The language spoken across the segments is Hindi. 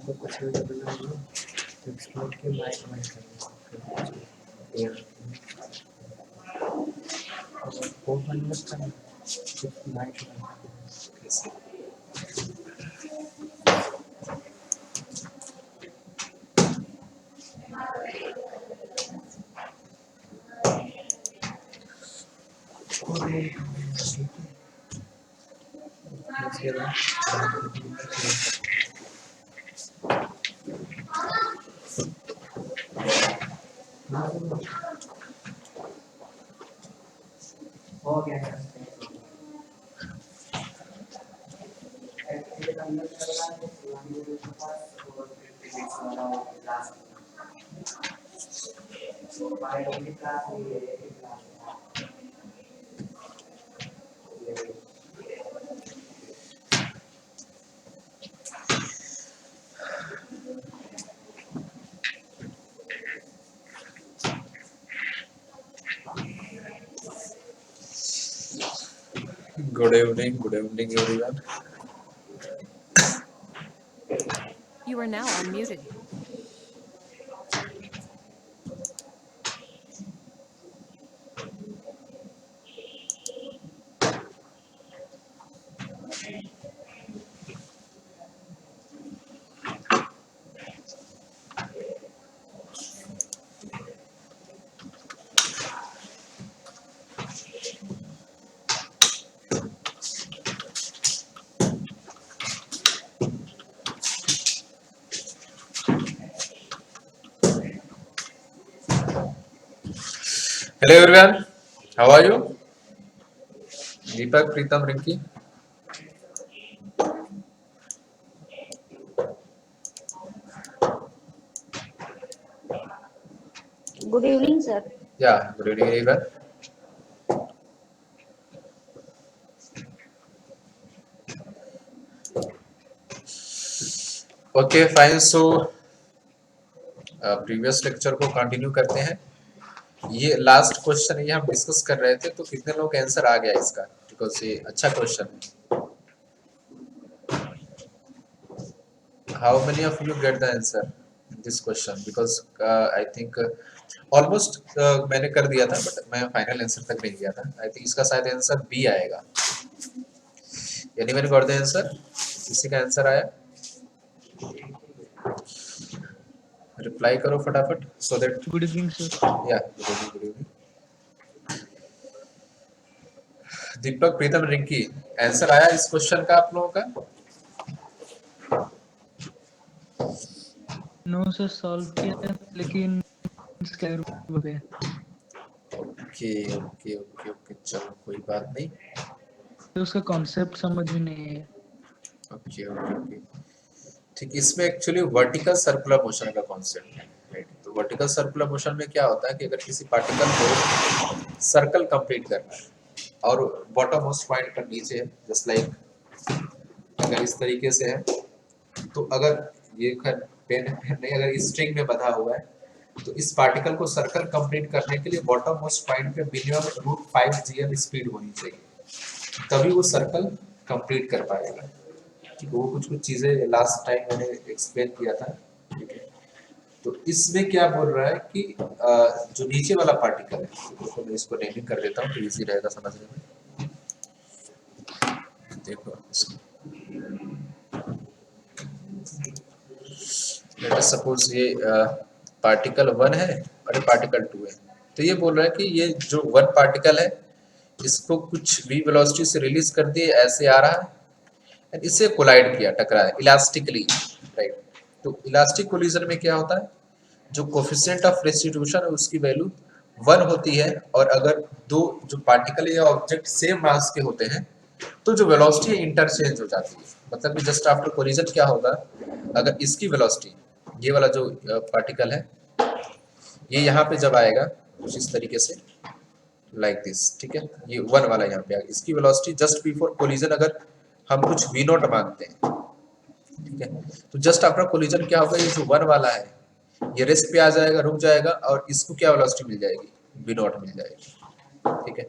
आपको कुछ वीडियो बनाना हो तो एक्सप्लोर के माइक वाइक करना वो बंद मत करना, सिर्फ माइक कैसे हो गया है। एक्चुअली हम लोग चल रहा है शिवानी के पास और 56 वाला क्लास बायोलॉजी क्लास नहीं है, एक class Good evening everyone. You are now unmuted. Hello everyone. How are you? Deepak, Preetham, Rinki. Good evening, sir. Yeah, good evening everyone. Okay, fine. So previous lecture को कंटिन्यू करते हैं. ये लास्ट क्वेश्चन ये हम डिस्कस कर रहे थे, तो कितने लोग का आंसर आ गया इसका? बिकॉज ये अच्छा क्वेश्चन है. How many of you get the answer this question? Because I think almost मैंने कर दिया था, बट मैं फाइनल आंसर तक नहीं गया था. आई थिंक इसका शायद आंसर बी आएगा. Anyone got the answer? किसी का आंसर आया? रिप्लाई करो फटाफट so that. Good evening sir. या गुड इवनिंग. दीपक, प्रीतम, रिंकी, आंसर आया इस क्वेश्चन का आप लोगों का? नो सर, सॉल्व किया लेकिन स्क्वायर हो गया. ओके ओके ओके ओके, चलो कोई बात नहीं. तो उसका कॉन्सेप्ट समझ में नहीं है. ओके ओके ओके, ठीक. इसमें एक्चुअली वर्टिकल सर्कुलर मोशन का कॉन्सेप्ट है, राइट? तो वर्टिकल सर्कुलर मोशन में क्या होता है कि अगर किसी पार्टिकल को सर्कल कंप्लीट करना है और बॉटम मोस्ट पॉइंट पर नीचे है, जस्ट लाइक अगर इस तरीके से है, तो अगर ये पेन नहीं, अगर इस स्ट्रिंग में बंधा हुआ है, तो इस पार्टिकल को सर्कल कंप्लीट करने के लिए बॉटम मोस्ट पॉइंट पे मिनिमम √5 gm स्पीड होनी चाहिए, तभी वो सर्कल कंप्लीट कर पाएगा. ठीक है, वो कुछ चीजें लास्ट टाइम मैंने एक्सप्लेन किया था. ठीक है, तो इसमें क्या बोल रहा है कि जो नीचे वाला पार्टिकल है, तो मैं इसको नेमिंग कर देता हूँ तो इजी रहेगा समझने में. देखो सपोज ये पार्टिकल 1 है और पार्टिकल 2 है. तो ये बोल रहा है कि ये जो 1 पार्टिकल है, इसको कुछ v वेलोसिटी से रिलीज कर दिए, ऐसे आ रहा है, इससे कोलाइड किया, टकराया इलास्टिकली, राइट? तो इलास्टिक कोलिजन में क्या होता है, जो कोफिशिएंट ऑफ रेस्टिट्यूशन है उसकी वैल्यू 1 होती है, और अगर दो जो पार्टिकल या ऑब्जेक्ट सेम मास के होते हैं तो जो वेलोसिटी है इंटरचेंज हो जाती है. मतलब कि जस्ट आफ्टर कोलिजन क्या होगा, अगर इसकी वेलोसिटी, ये वाला जो पार्टिकल है, ये यहाँ पे जब आएगा कुछ इस तरीके से लाइक दिस, ठीक है, ये 1 वाला यहाँ पे आएगा, इसकी वेलोसिटी जस्ट बिफोर कोलिजन अगर हम कुछ v नॉट मानते हैं, ठीक है, तो जस्ट आफ्टर कोलिजन क्या होगा, ये जो 1 वाला है ये रेस्ट पे आ जाएगा, रुक जाएगा, और इसको क्या वेलोसिटी मिल जाएगी, v नॉट मिल जाएगी. ठीक है,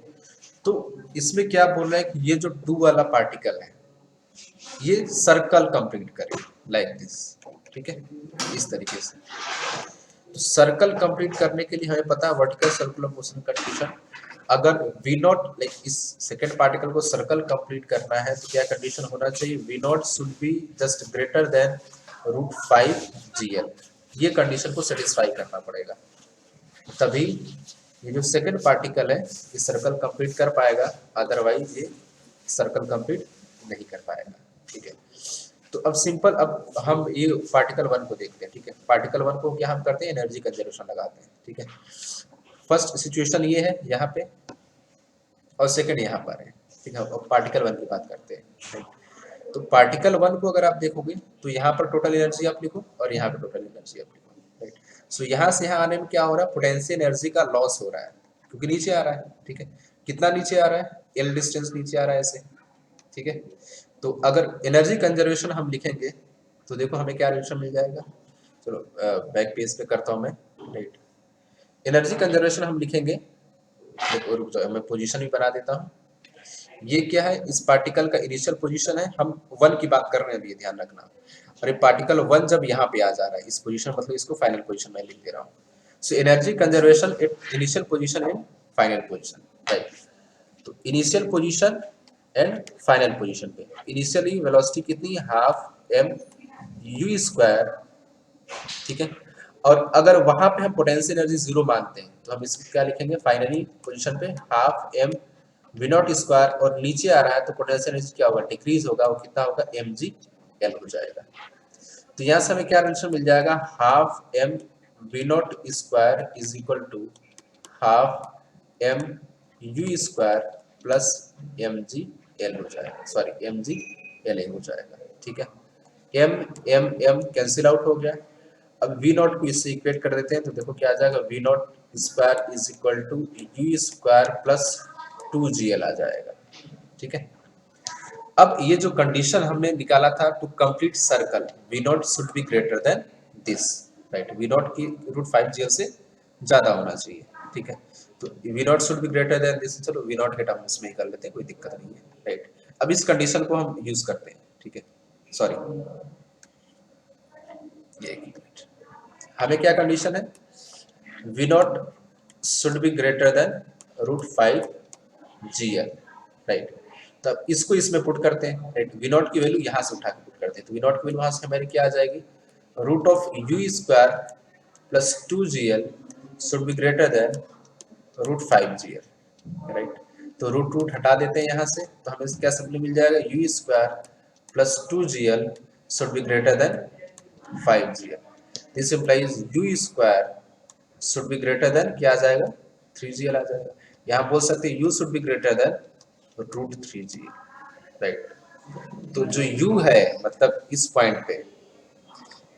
तो इसमें क्या बोल रहा है कि ये जो 2 वाला पार्टिकल है ये सर्कल कंप्लीट करे लाइक दिस. ठीक है, इस तरीके से। तो सर्कल कंप्लीट करने के लिए हमें पता है वर्टिकल सर्कुलर मोशन कंडीशन, अगर वी नॉट लाइक इस सेकेंड पार्टिकल को सर्कल कंप्लीट करना है तो क्या कंडीशन होना चाहिए, v naught should be just greater than √5 GL। ये कंडीशन को सेटिस्फाई करना पड़ेगा, तभी ये जो सेकेंड पार्टिकल है ये सर्कल कंप्लीट कर पाएगा, अदरवाइज ये सर्कल कंप्लीट नहीं कर पाएगा। ठीक है, तो अब सिंपल, अब हम ये पार्टिकल 1 को देखते हैं। ठीक है, पार्टिकल 1 को क्या हम करते हैं, एनर्जी कंजर्वेशन लगाते हैं। ठीक है, फर्स्ट सिचुएशन ये है यहाँ पे और सेकंड यहाँ पर है। ठीक है, अब पार्टिकल 1 की बात करते हैं। राइट, तो पार्टिकल 1 को अगर आप देखोगे तो यहाँ पर टोटल एनर्जी आप लिखो और यहाँ पे टोटल एनर्जी आप लिखो। राइट, सो यहाँ से यहाँ आने में क्या हो रहा है, पोटेंशियल एनर्जी का लॉस हो रहा है क्योंकि नीचे आ रहा है। ठीक है, कितना नीचे आ रहा है, L डिस्टेंस नीचे आ रहा है ऐसे। ठीक है, तो अगर एनर्जी कंजर्वेशन हम लिखेंगे तो देखो हमें क्या रिलेशन मिल जाएगा। चलो बैक पेज पे करता हूँ मैं। राइट, एनर्जी कंजर्वेशन हम लिखेंगे, देखो रुक जाओ मैं पोजीशन भी बना देता हूँ। ये क्या है, इस पार्टिकल का इनिशियल पोजीशन है, हम 1 की बात कर रहे हैं अभी, ध्यान रखना। और ये पार्टिकल 1 जब यहाँ पे आ जा रहा है इस पोजीशन, मतलब इसको फाइनल पोजीशन में लिख दे रहा हूँ। So energy conservation at initial position and final position. Right, तो initial position and final position पे इनिशियली वेलोसिटी कितनी, ½ m u²। ठीक है, और अगर वहां पे हम पोटेंशियल एनर्जी 0 मानते हैं तो हम इसको क्या लिखेंगे, फाइनली पोजीशन पे ½ m v0², और नीचे आ रहा है तो पोटेंशियल एनर्जी क्या होगा, डिक्रीज होगा, वो कितना होगा, mgL हो जाएगा। तो यहाँ से हमें क्या रिलेशन मिल जाएगा, ½ m v0² is equal to ½ m u² plus mgL हो जाएगा, सॉरी mgLA हो जाएगा। ठीक है, m कैंसिल आउट हो गया। अब v0 को इससे इक्वेट कर देते हैं तो देखो क्या आ जाएगा, v0² is equal to u² plus 2gL आ जाएगा। ठीक है, अब ये जो कंडीशन हमने निकाला था to complete circle, v0 should be greater than this. Right, v0 की √5gL से ज्यादा होना चाहिए। ठीक है, तो v0 should be greater than this, चलो v0 के टर्म्स में ही कर लेते हैं, कोई दिक्कत नहीं है। राइट, अब इस कंडीशन को हम यूज करते हैं। ठीक है, सॉरी ये एक मिनट, हमें क्या कंडीशन है, v0 should be greater then √5gL। Right, तब इसको इसमें पुट करते हैं। राइट, v0 की वैल्यू यहाँ से उठा के पुट करते हैं, तो v0 की वैल्यू वहां से हमारी क्या आ जाएगी, √u² plus 2gL should be greater then √5gL। Right, तो रूट हटा देते हैं यहाँ से, तो हमें क्या सिंपली मिल जाएगा, u² plus 2gL should be greater then 5gL। This implies u² should be greater then क्या आ जाएगा, 3gL आ जाएगा। यहाँ बोल सकते हैं u should be greater then √3gL। Right, तो जो u है मतलब इस पॉइंट पे,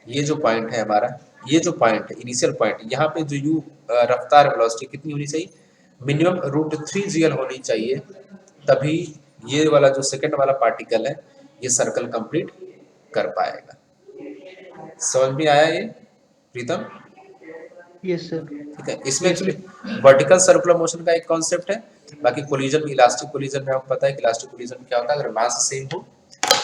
ये जो पॉइंट है हमारा, ये जो पॉइंट है इनिशियल पॉइंट, यहाँ पे जो u रफ्तार वेलोसिटी कितनी होनी चाहिए, मिनिमम √3gL होनी चाहिए, तभी ये वाला जो सेकंड वाला पार्टिकल है ये सर्कल कंप्लीट कर पाएगा। समझ में आया ये प्रीतम? Yes sir. ठीक है, इसमें एक्चुअली वर्टिकल सर्कुलर मोशन का एक कॉन्सेप्ट है, बाकी कोलिजन, इलास्टिक कोलिजन में आपको पता है कि इलास्टिक कोलिजन में क्या होता है, अगर मास सेम हो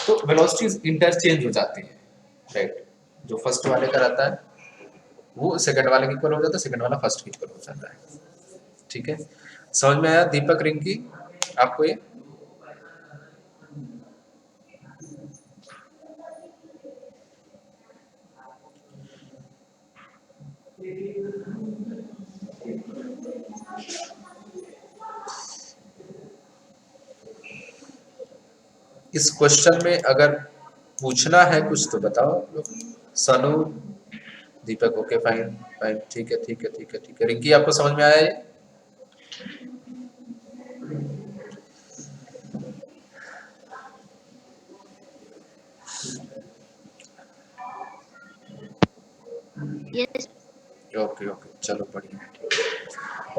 तो वेलोसिटीज इंटरचेंज हो जाती है। राइट, जो फर्स्ट वाले का रहता है वो सेकंड वाले के इक्वल हो जाता है, सेकंड वाला फर्स्ट के इक्वल हो जाता है। ठीक है, समझ में आया दीपक, रिंकी आपको ये? इस क्वेश्चन में अगर पूछना है कुछ तो बताओ आप लोग। सनु, दीपक, ओके फाइन फाइन, ठीक है ठीक है ठीक है ठीक है। रिंकी आपको समझ में आया ये? Yes. ओके ओके, चलो बढ़िया।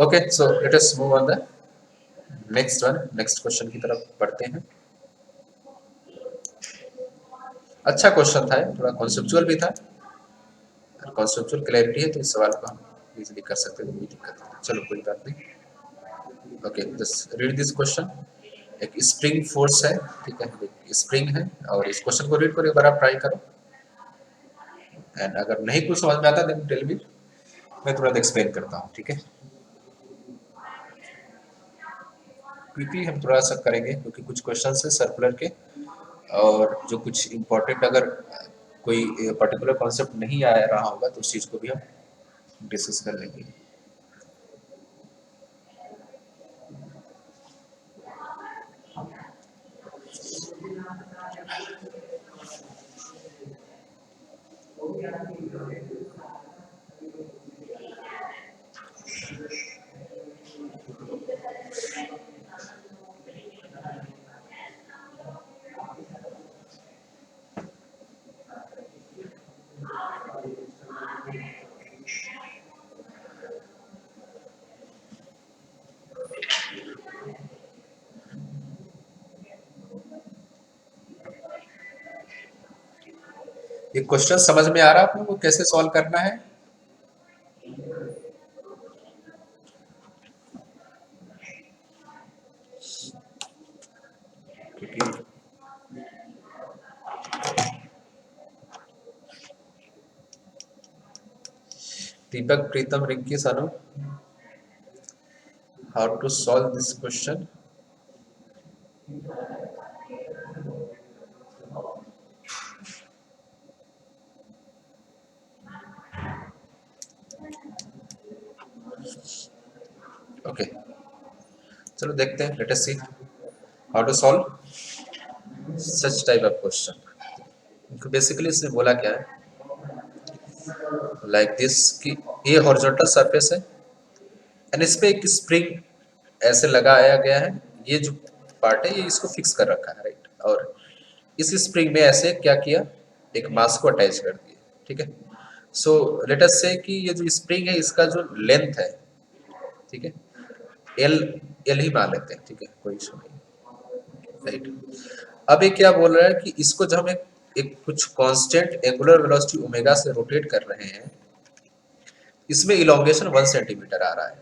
Okay, so let us move on the next one, next question की तरफ बढ़ते हैं। अच्छा क्वेश्चन था, थोड़ा कॉन्सेप्चुअल भी था, कॉन्सेप्चुअल क्लैरिटी है तो इस सवाल को हम इजीली कर सकते हैं, कोई दिक्कत नहीं। चलो कोई बात नहीं। Okay, just read this question. एक स्प्रिंग फोर्स है, ठीक है, एक स्प्रिंग है, और इस क्वेश्चन को रीड करो एक बार, आप ट्राई करो। एंड अगर नहीं कुछ समझ में आता देन टेल मी, मैं तुरंत एक्सप्लेन करता हूँ, ठीक है। क्विकली हम थोड़ा सा करेंगे क्योंकि कुछ क्वेश्चन है सर्कुलर के, और जो कुछ इम्पोर्टेंट अगर कोई पर्टिकुलर कॉन्सेप्ट नहीं आ रहा होगा तो उस चीज़ को भी हम डिस्कस कर लेंगे। ये क्वेश्चन समझ में आ रहा है आप लोगों को कैसे सॉल्व करना है? क्योंकि दीपक, Pritam, Rinki, Sanu, how to solve this question? Okay, चलो देखते हैं, let us see how to solve such type of question. Basically इसने बोला क्या है, लाइक दिस कि ये हॉरिजॉन्टल सरफेस है एंड इस पे एक स्प्रिंग ऐसे लगाया गया है, ये जो पार्ट है ये इसको फिक्स कर रखा है, राइट। और इस स्प्रिंग में ऐसे क्या किया, एक मास को अटैच कर दिया, ठीक है। सो लेट अस से कि ये जो स्प्रिंग है इसका जो लेंथ है, ठीक है, एल ही मान लेते हैं, ठीक है, कोई इशू नहीं, राइट। अब ये क्या बोल रहा है कि इसको जब हम एक कुछ कांस्टेंट एंगुलर वेलोसिटी ओमेगा से रोटेट कर रहे हैं, इसमें इलोंगेशन 1 सेंटीमीटर आ रहा है,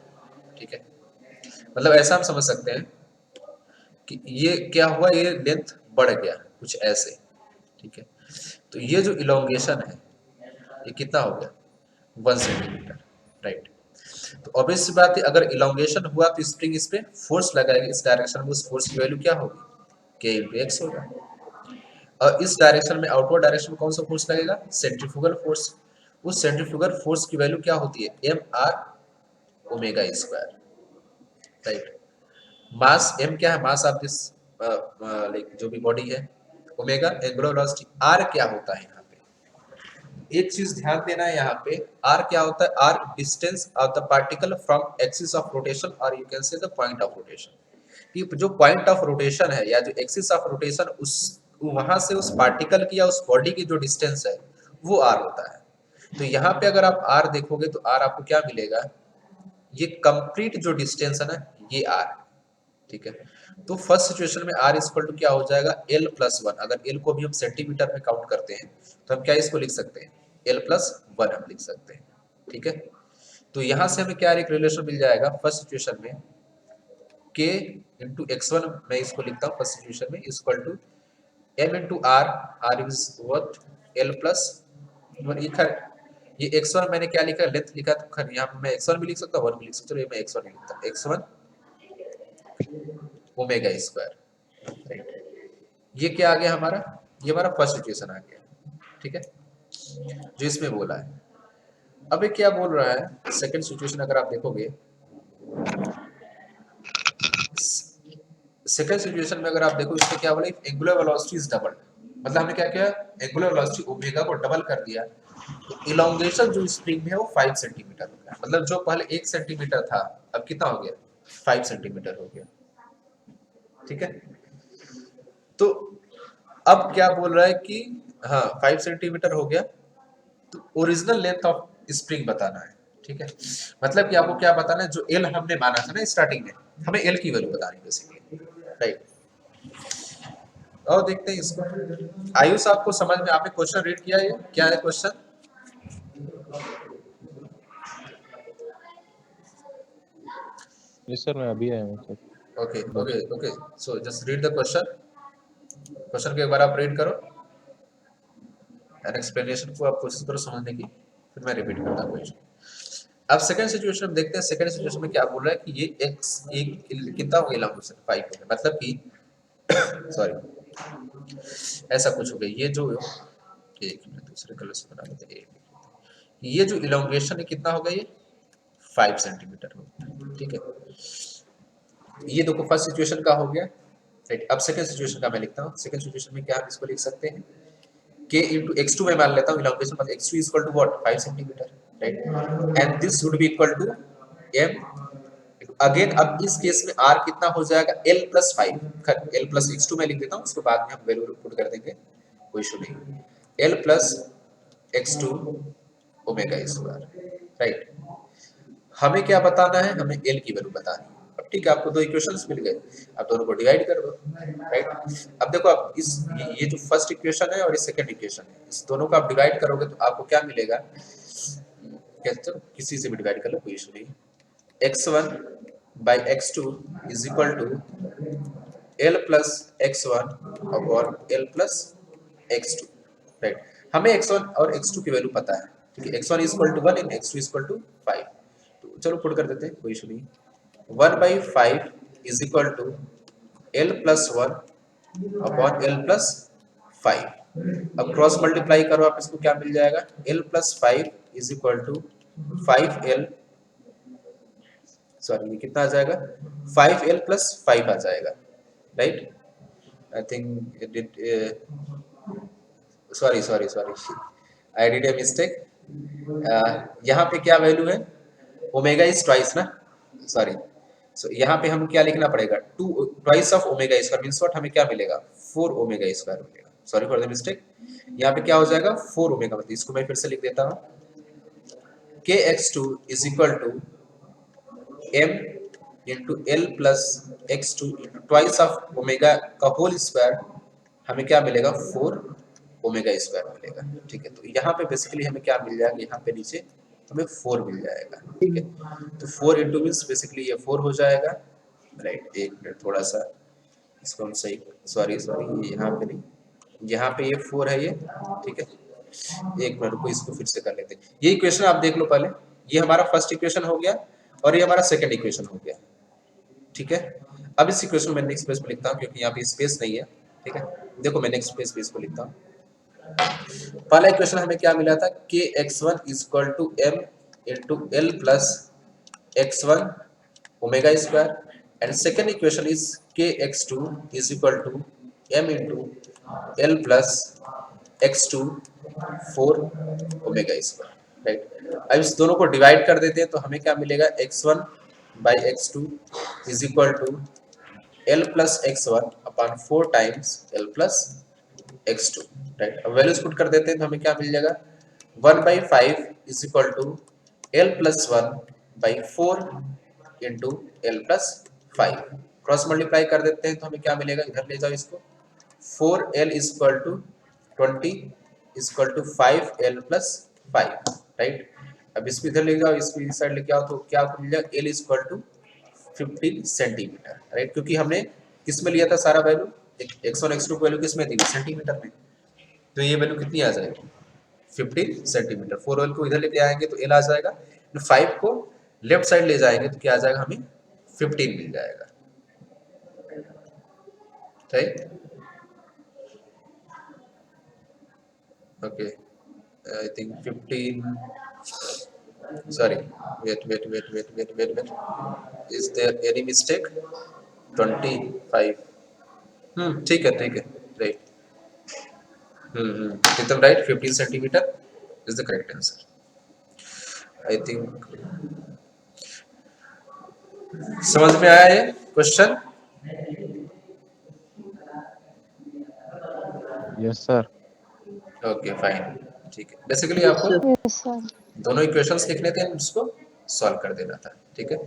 ठीक है। मतलब ऐसा हम समझ सकते हैं कि ये क्या हुआ, ये लेंथ बढ़ गया कुछ ऐसे, ठीक है। तो ये जो इलोंगेशन है ये कितना हो गया, 1 सेंटीमीटर, राइट। तो ऑब्वियस सी बात है, अगर इलोंगेशन हुआ तो स्प्रिंग इस पे फोर्स लगाएगी इस डायरेक्शन में, उस फोर्स की वैल्यू क्या होगी, k × x होगा। और इस डायरेक्शन में, आउटवर्ड डायरेक्शन में कौन सा फोर्स लगेगा, सेंट्रीफ्यूगल फोर्स। उस सेंट्रीफ्यूगल फोर्स की वैल्यू क्या होती है, mr ओमेगा स्क्वायर, राइट। मास m क्या है, मास ऑफ दिस लाइक जो भी बॉडी है, ओमेगा एंगुलर वेलोसिटी। r क्या होता है, यहाँ पे एक चीज ध्यान देना है, यहाँ पे r क्या होता है, r distance of the particle from axis of rotation, और you can say the point of rotation. कि जो पॉइंट ऑफ रोटेशन है या जो एक्सिस ऑफ रोटेशन, उस वहां से उस पार्टिकल की या उस बॉडी की जो डिस्टेंस है वो r होता है। तो यहाँ पे अगर आप r देखोगे तो r आपको क्या मिलेगा, ये कंप्लीट जो डिस्टेंस है ना, ये r, ठीक है। तो फर्स्ट सिचुएशन में r इक्वल टू क्या हो जाएगा, l+1। अगर l को भी हम सेंटीमीटर में काउंट करते हैं तो हम क्या इसको लिख सकते हैं, l+1 हम लिख सकते हैं, ठीक है। तो यहाँ से हमें क्या एक रिलेशन मिल जाएगा फर्स्ट सिचुएशन में, k × x1 मैं इसको लिखता हूँ फर्स्ट सिचुएशन में, equal to m × r, r is what, l+1। ये x1 मैंने क्या लिखा, लेंथ लिखा, तो खैर यहाँ पे मैं x1 भी लिख सकता हूँ, 1 भी लिख सकता हूँ, ये मैं x1 लिखता हूँ, x1 ओमेगा स्क्वायर, राइट। ये क्या आ गया हमारा, ये हमारा फर्स्ट सिचुएशन आ गया, ठीक है, जो इसमें बोला है। अब ये क्या बोल रहा है सेकंड सिचुएशन, अगर आप देखोगे सेकंड सिचुएशन में, अगर आप देखो इसमें क्या बोला, एंगुलर वेलोसिटी इज डबल। मतलब हमने क्या किया, एंगुलर वेलोसिटी ओमेगा को डबल कर दिया, तो इलोंगेशन जो स्प्रिंग में है वो 5 सेंटीमीटर हो गया। मतलब जो पहले 1 सेंटीमीटर था अब कितना हो गया, 5 सेंटीमीटर हो गया, ठीक है। तो अब क्या बोल रहा है कि हाँ 5 सेंटीमीटर हो गया, तो ओरिजिनल लेंथ ऑफ स्प्रिंग बताना है, ठीक है। मतलब कि आपको क्या बताना है, जो एल हमने माना था ना स्टार्टिंग में, हमें एल की वैल्यू बतानी है बेसिकली, राइट। और देखते हैं इसको। आयुष आपको समझ में, आपने क्वेश्चन रीड किया, ये क्या है क्वेश्चन? यस सर, मैं अभी आया हूँ sir. Okay okay okay, so just read the question. Question को एक बार आप रीड करो। एंड एक्सप्लेनेशन को आप कोशिश करो समझने की, फिर मैं रिपीट करता हूँ। अब सेकंड सिचुएशन में देखते हैं, सेकंड सिचुएशन में क्या बोल रहा है कि ये x एक कितना हो गया इलांगुएशन 5 हो गया, मतलब कि सॉरी ऐसा कुछ हो गया, ये जो एक मिनट दूसरे कलर से बना लेते हैं, ये जो इलांगेशन है कितना हो गया, ये 5 सेंटीमीटर हो गया, ठीक है। ये देखो फर्स्ट सिचुएशन का हो गया, राइट। अब सेकंड सिचुएशन का मैं लिखता हूँ। सेकंड सिचुएशन में क्या हम इसको लिख सकते हैं, k into x2 में मान लेता हूँ इलांगेशन, मतलब x2 is equal to what 5 centimetre, right, and this would be equal to m again. अब इस केस में r कितना हो जाएगा, l plus 5, l plus x2 में लिख देता हूँ, उसको बाद में हम वैल्यू पुट कर देंगे, कोई इशू नहीं, l plus x2 omega square, right. हमें क्या बताना है, हमें l की वैल्यू बतानी है। अब ठीक है, आपको दो इक्वेशंस मिल गए, अब दोनों को डिवाइड कर दो, राइट। अब देखो, आप इस ये जो फर्स्ट इक्वेशन है और ये सेकंड इक्वेशन है, इस दोनों को आप डिवाइड करोगे तो आपको क्या मिलेगा, कहते हो किसी से भी डिवाइड कर लो, कोई इशू नहीं। x1 by x2 is equal to l plus x1 upon l plus x2, right. हमें x1 और x2 की वैल्यू पता है, ठीक है, x1 is equal to 1 and x2 is equal to 5, तो चलो पुट कर देते हैं, कोई इशू नहीं। 1 by 5 is equal to l plus 1 upon l plus 5, अब क्रॉस मल्टीप्लाई करो आप, इसको क्या मिल जाएगा, l plus 5 is equal to 5l, sorry ये कितना आ जाएगा, 5l plus 5 आ जाएगा, right. I think it did, sorry I did a mistake. यहाँ पे क्या वैल्यू है, ओमेगा इज ट्वाइस ना, सॉरी, सो यहाँ पे हम क्या लिखना पड़ेगा, 2 twice of omega square means what, हमें क्या मिलेगा, 4 ओमेगा स्क्वायर मिलेगा, सॉरी फॉर द मिस्टेक। यहाँ पे क्या हो जाएगा, 4 ओमेगा, मतलब इसको मैं फिर से लिख देता हूँ, kx2 is equal to m into l plus x2 into twice of omega का होल स्क्वायर, हमें क्या मिलेगा, 4 ओमेगा स्क्वायर मिलेगा, ठीक है। तो यहाँ पे बेसिकली हमें क्या मिल जाएगा, यहाँ पे नीचे हमें 4 मिल जाएगा, ठीक है। तो 4 इंटू मीन्स बेसिकली ये 4 हो जाएगा, राइट। एक मिनट थोड़ा सा इसको हम सही, सॉरी ये यहाँ पे नहीं, यहाँ पे ये 4 है ये, ठीक है। एक मिनट को इसको फिर से कर लेते हैं। ये इक्वेशन आप देख लो पहले, ये हमारा फर्स्ट इक्वेशन हो गया और ये हमारा सेकंड इक्वेशन हो गया, ठीक है। अब इस इक्वेशन में नेक्स्ट स्पेस पे लिखता हूँ क्योंकि यहाँ पे स्पेस नहीं है, ठीक है। देखो मैं नेक्स्ट स्पेस पे इसको लिखता हूँ। पहला इक्वेशन हमें क्या मिला था, kx1 is equal to m into l plus x1 omega square, and second equation is kx2 is equal to m into l plus x2 4 omega square, right. अब इस दोनों को डिवाइड कर देते हैं तो हमें क्या मिलेगा, x1 by x2 is equal to l plus x1 upon 4 times l plus x2, right. अब वैल्यूज पुट कर देते हैं तो हमें क्या मिल जाएगा, 1 by 5 is equal to l plus 1 by 4 into l plus 5, cross multiply कर देते हैं तो हमें क्या मिलेगा, इधर ले जाओ इसको, 4l is equal to 20 is equal to 5l plus 5, right. अब इसको इधर ले जाओ, इसको इस साइड लेके आओ तो क्या आपको मिल जाएगा, l is equal to 15 centimetre, right. क्योंकि हमने किस में लिया था सारा वैल्यू, x1 x2 की वैल्यू किस में थी, सेंटीमीटर में, तो ये वैल्यू कितनी आ जाएगी, 15 सेंटीमीटर। 4l को इधर लेके आएंगे तो l आ जाएगा, 5 को लेफ्ट साइड ले जाएंगे तो क्या आ जाएगा, हमें 15 मिल जाएगा, right. Okay, I think 15, sorry, wait, is there any mistake, 25, ठीक है, राइट, एकदम right, 15 centimetre is the correct answer. I think समझ में आया ये question, yes sir. Okay fine, ठीक है। बेसिकली आपको Yes, sir. दोनों इक्वेशंस लिखने थे, उसको सॉल्व कर देना था, ठीक है।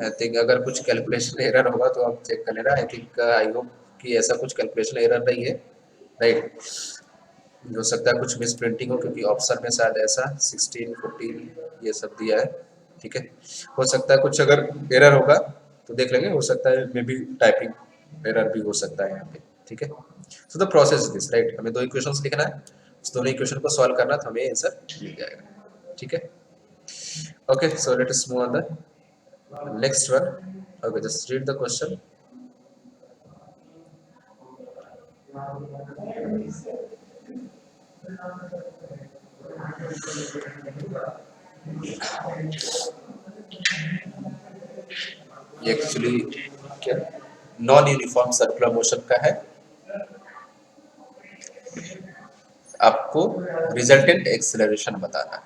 आई थिंक अगर कुछ कैलकुलेशन एरर होगा तो आप चेक कर लेना, आई थिंक आई होप कि ऐसा कुछ कैलकुलेशन एरर नहीं है, राइट। हो सकता है कुछ मिस प्रिंटिंग हो क्योंकि ऑप्शन में शायद ऐसा 16 14 ये सब दिया है, ठीक है। हो सकता है कुछ अगर एरर होगा तो देख लेंगे, हो सकता है मे बी टाइपिंग एरर भी हो सकता है यहाँ पे, ठीक है। So the process is this, right. हमें दो इक्वेशंस लिखना है, उस दोनों इक्वेशन को सॉल्व करना, तो हमें आंसर मिल जाएगा, ठीक है। Okay, so let us move on the next one. Okay, just read the question. ये एक्चुअली क्या नॉन यूनिफॉर्म सर्कुलर मोशन का है। आपको रिजल्टेंट एक्सेलरेशन बताना है।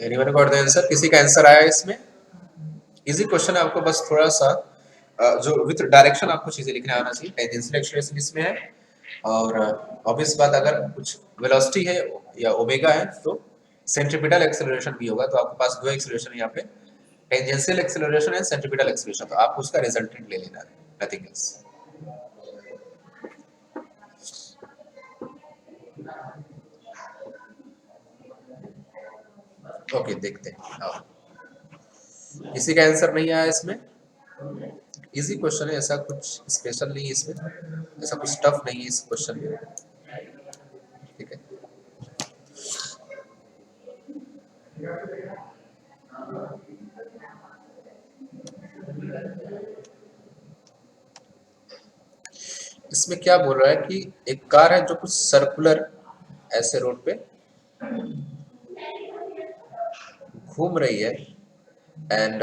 Anyone got the answer? किसी का आंसर आया इसमें? इजी क्वेश्चन है, आपको बस थोड़ा सा जो विथ डायरेक्शन आपको चीजें लिखने आना चाहिए। टेंजेंशियल एक्सेलरेशन इसमें है, और ऑब्वियस बात, अगर कुछ वेलोसिटी है या ओमेगा है तो सेंट्रीपिटल एक्सेलरेशन भी होगा। तो आपके पास दो एक्सेलरेशन यहाँ पे, टेंजेंशियल एक्सेलरेशन है, सेंट्रीपिटल एक्सेलरेशन, तो आप उसका रिजल्टेंट ले लेना है, नथिंग एल्स। ओके, देखते हैं। हाँ, किसी का आंसर नहीं आया इसमें? इजी क्वेश्चन है, ऐसा कुछ स्पेशल नहीं है इसमें, ऐसा कुछ टफ नहीं है इस क्वेश्चन में, ठीक है। इसमें क्या बोल रहा है कि एक कार है जो कुछ सर्कुलर ऐसे रोड पे घूम रही है, and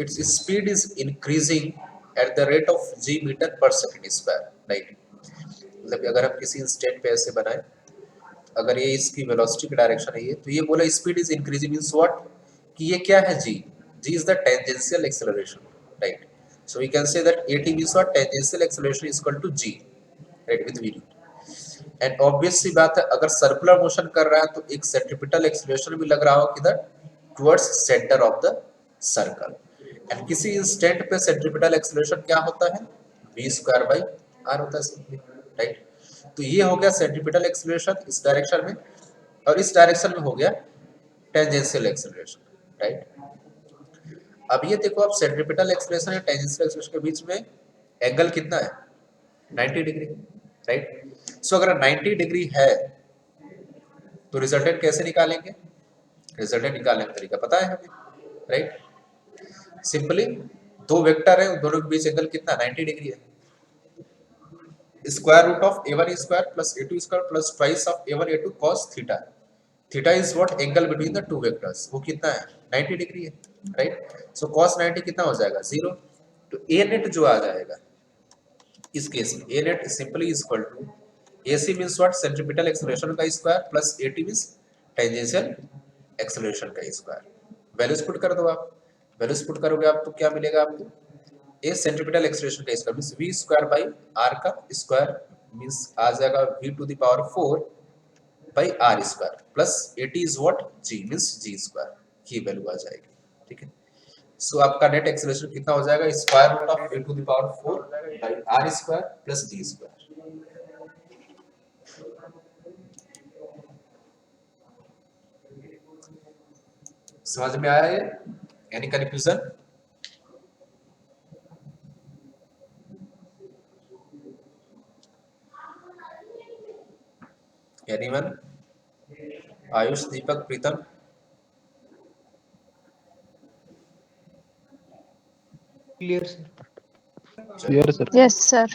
its speed is increasing at the rate of g meter per second square, right. मतलब अगर हम किसी इंस्टेंट पे ऐसे बनाए, अगर ये इसकी वेलोसिटी की डायरेक्शन है ये, तो ये बोला speed is increasing means what, कि ये क्या है, g is the tangential acceleration, right. So we can say that at means what, tangential acceleration is equal to g, right, with v। And obvious सी बात है, अगर सर्कुलर मोशन कर रहा है तो एक सेंट्रीपिटल एक्सेलरेशन भी लग रहा हो किधर, towards centre of the circle. And किसी इंस्टेंट पे सेंट्रीपिटल एक्सेलरेशन क्या होता है, v स्क्वायर बाई r होता है सिंपली, राइट। तो ये हो गया सेंट्रीपिटल एक्सेलरेशन इस डायरेक्शन में, और इस डायरेक्शन में हो गया टेंजेंशियल एक्सेलरेशन, राइट। अब ये देखो, आप सेंट्रीपिटल एक्सेलरेशन और टेंजेंशियल एक्सेलरेशन के बीच में एंगल कितना है, 90 डिग्री, राइट। सो अगर 90 डिग्री है तो रिजल्टेंट कैसे निकालेंगे? रिजल्टेंट निकालने का तरीका पता है हमें, राइट। सिंपली दो वेक्टर है, दोनों के बीच एंगल कितना, 90 डिग्री है। Square root of a1 square plus a2 square plus twice of a1 a2 cos theta. Theta is what, angle between the two vectors, वो कितना है, 90 डिग्री है, राइट। सो cos 90 कितना हो जाएगा, 0। तो a नेट जो आ जाएगा इस केस में, a net simply is equal to ac means what, centripetal acceleration का square plus at means tangential acceleration का स्क्वायर। वैल्यूज पुट कर दो आप, वैल्यूज पुट करोगे आप तो क्या मिलेगा आपको, ए सेंट्रीपिटल एक्सेलरेशन का square means v square by r का स्क्वायर मींस आ जाएगा v to the power 4 by r square plus at is what, g means g square की वैल्यू आ जाएगी, ठीक है। सो आपका नेट एक्सेलरेशन कितना हो जाएगा, square root of a to the power 4 by r square plus g square. समझ में आया ये? Any confusion? Anyone? Ayush, Deepak, Pritam? Clear, sir. Clear, sir. Yes, sir.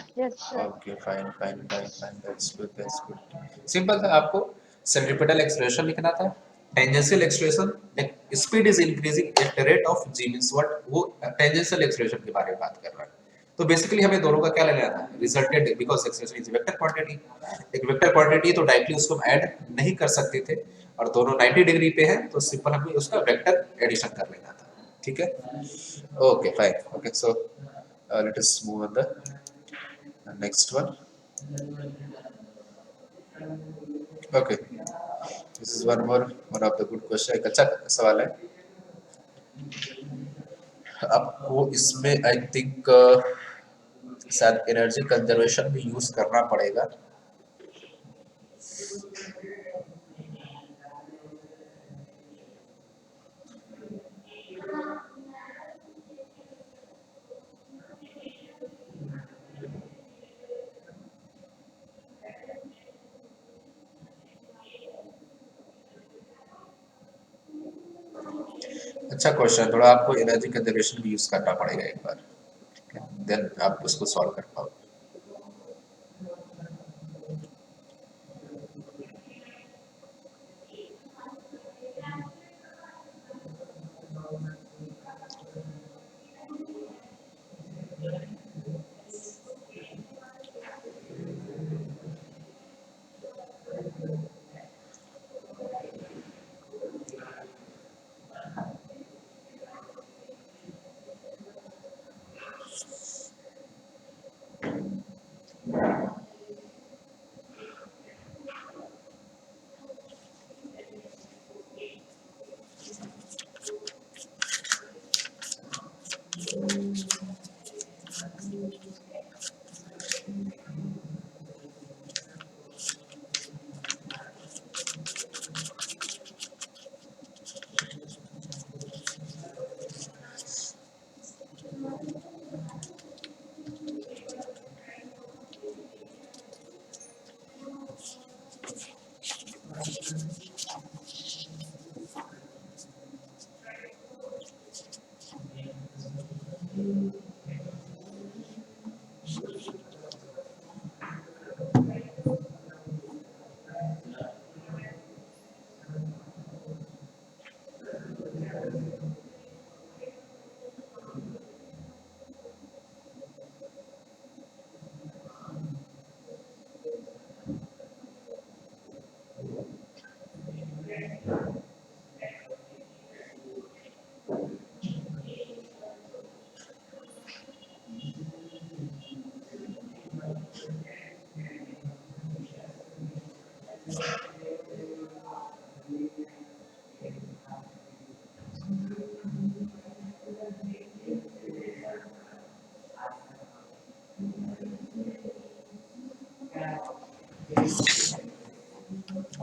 Okay, fine fine fine fine, that's good, that's good. Simple था, आपको सेंट्रीपिटल एक्सेलरेशन लिखना था, tangential acceleration speed is increasing at the rate of g means what, वो टेंजेंशियल एक्सेलरेशन के बारे में बात कर रहा है। तो बेसिकली हमें दोनों का क्या ले लेना है, resultant, because acceleration is vector quantity, एक वेक्टर क्वांटिटी तो डायरेक्टली उसको हम ऐड नहीं कर सकते थे, और दोनों 90 डिग्री पे है तो सिंपल हमें उसका वेक्टर एडिशन कर लेना था। ठीक है, okay fine, okay so let us move on the next one. Okay, this is one of the good question, एक अच्छा सवाल है। आपको इसमें आई थिंक शायद एनर्जी कंजर्वेशन भी यूज करना पड़ेगा। अच्छा क्वेश्चन, थोड़ा आपको एनर्जी कंजर्वेशन भी यूज करना पड़ेगा एक बार, ठीक है, देन आप उसको सॉल्व कर पाओगे।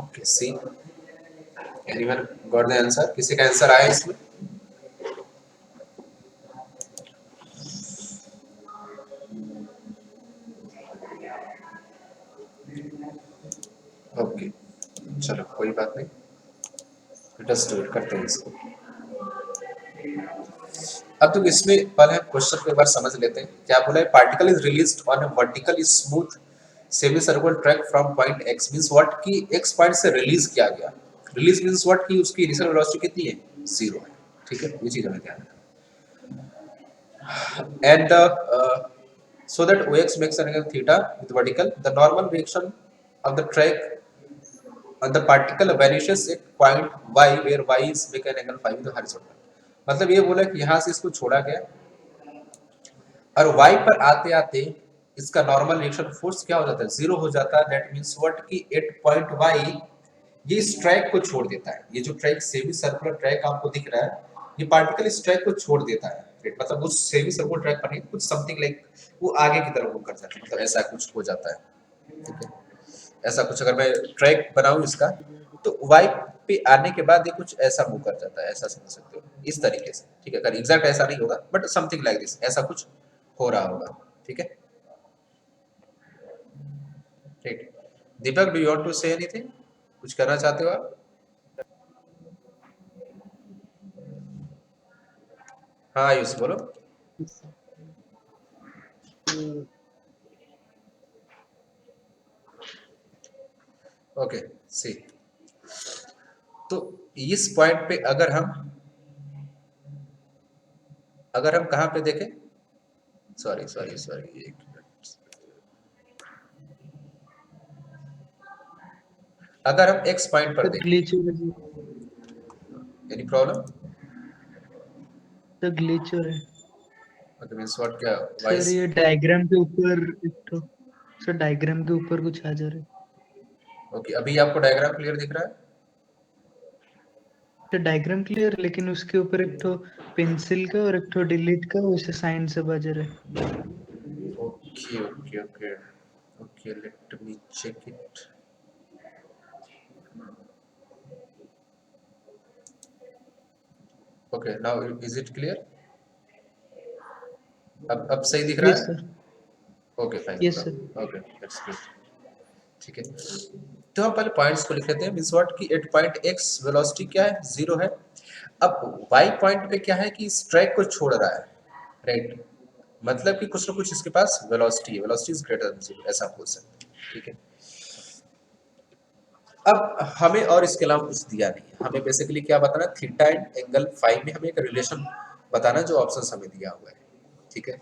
Okay, see anyone got the answer, किसी का आंसर आया इसमें? ओके, चलो कोई बात नहीं, लेट अस डू इट, करते हैं इसको। अब तो इसमें पहले हम क्वेश्चन को एक बार समझ लेते हैं। क्या बोला है, particle is released on a vertical smooth semi circular track from point x means what की x पॉइंट से रिलीज किया गया। रिलीज मींस व्हाट की उसकी इनिशियल वेलोसिटी कितनी है, 0 है। ठीक है, ये चीज हमें ध्यान रखना। And so that OX makes an angle theta with vertical, the normal reaction of the track on the particle vanishes at point y where y is make an angle phi with the horizontal। मतलब ये बोला कि यहाँ से इसको छोड़ा गया और y पर आते आते इसका नॉर्मल रिएक्शन फोर्स क्या हो जाता है, 0 हो जाता है। दैट मींस व्हाट की एट पॉइंट y ये इस ट्रैक को छोड़ देता है। ये जो ट्रैक सेमी सर्कुलर ट्रैक आपको दिख रहा है, ये पार्टिकल इस ट्रैक को छोड़ देता है, मतलब उस सेमी सर्कुलर ट्रैक पर नहीं, कुछ समथिंग लाइक वो आगे की तरफ मूव कर जाता है, मतलब ऐसा कुछ हो जाता है। ठीक है, ऐसा कुछ अगर मैं ट्रैक बनाऊं इसका, तो y पे आने के बाद ये कुछ ऐसा मूव कर जाता है, ऐसा समझ सकते हो, इस तरीके से। ठीक है, अगर एग्जैक्ट ऐसा नहीं होगा बट समथिंग लाइक दिस, ऐसा कुछ हो रहा होगा। ठीक है, ठीक। Deepak, do you want to say anything, कुछ करना चाहते हो आप? हाँ आयुष बोलो। ओके, सी तो इस पॉइंट पे अगर हम कहां पे देखें, सॉरी सॉरी सॉरी, एक मिनट, अगर हम एक्स पॉइंट पर सर देखें, ग्लिच हो रही है, एनी प्रॉब्लम? सर ग्लिच हो रहा है। ओके, मींस व्हाट, क्या सर वॉइस? ये डायग्राम के ऊपर एक तो, सर डायग्राम के ऊपर कुछ आ जा रहा है। ओके, अभी आपको डायग्राम क्लियर दिख रहा है? सर डायग्राम क्लियर, लेकिन उसके ऊपर एक तो पेंसिल का और एक तो डिलीट का वैसे साइन सब आ जा रहा है। Okay okay okay okay, let me check it. Okay, now is it clear? अब सही दिख रहा यस है? Sir, okay fine, yes sir. Okay that's good. ठीक है, तो हम पहले पॉइंट्स को लिख लेते हैं। मींस व्हाट कि एट पॉइंट एक्स वेलोसिटी क्या है, 0 है। अब वाई पॉइंट पे क्या है कि इस ट्रैक को छोड़ रहा है, राइट? मतलब कि कुछ ना कुछ इसके पास वेलोसिटी है, वेलोसिटी इज ग्रेटर देन 0, ऐसा बोल सकते हैं। ठीक है, अब हमें और इसके अलावा कुछ दिया नहीं है, हमें बेसिकली क्या बताना, थीटा एंड एंगल फाई में हमें एक रिलेशन बताना, जो ऑप्शन हमें दिया हुआ है। ठीक है,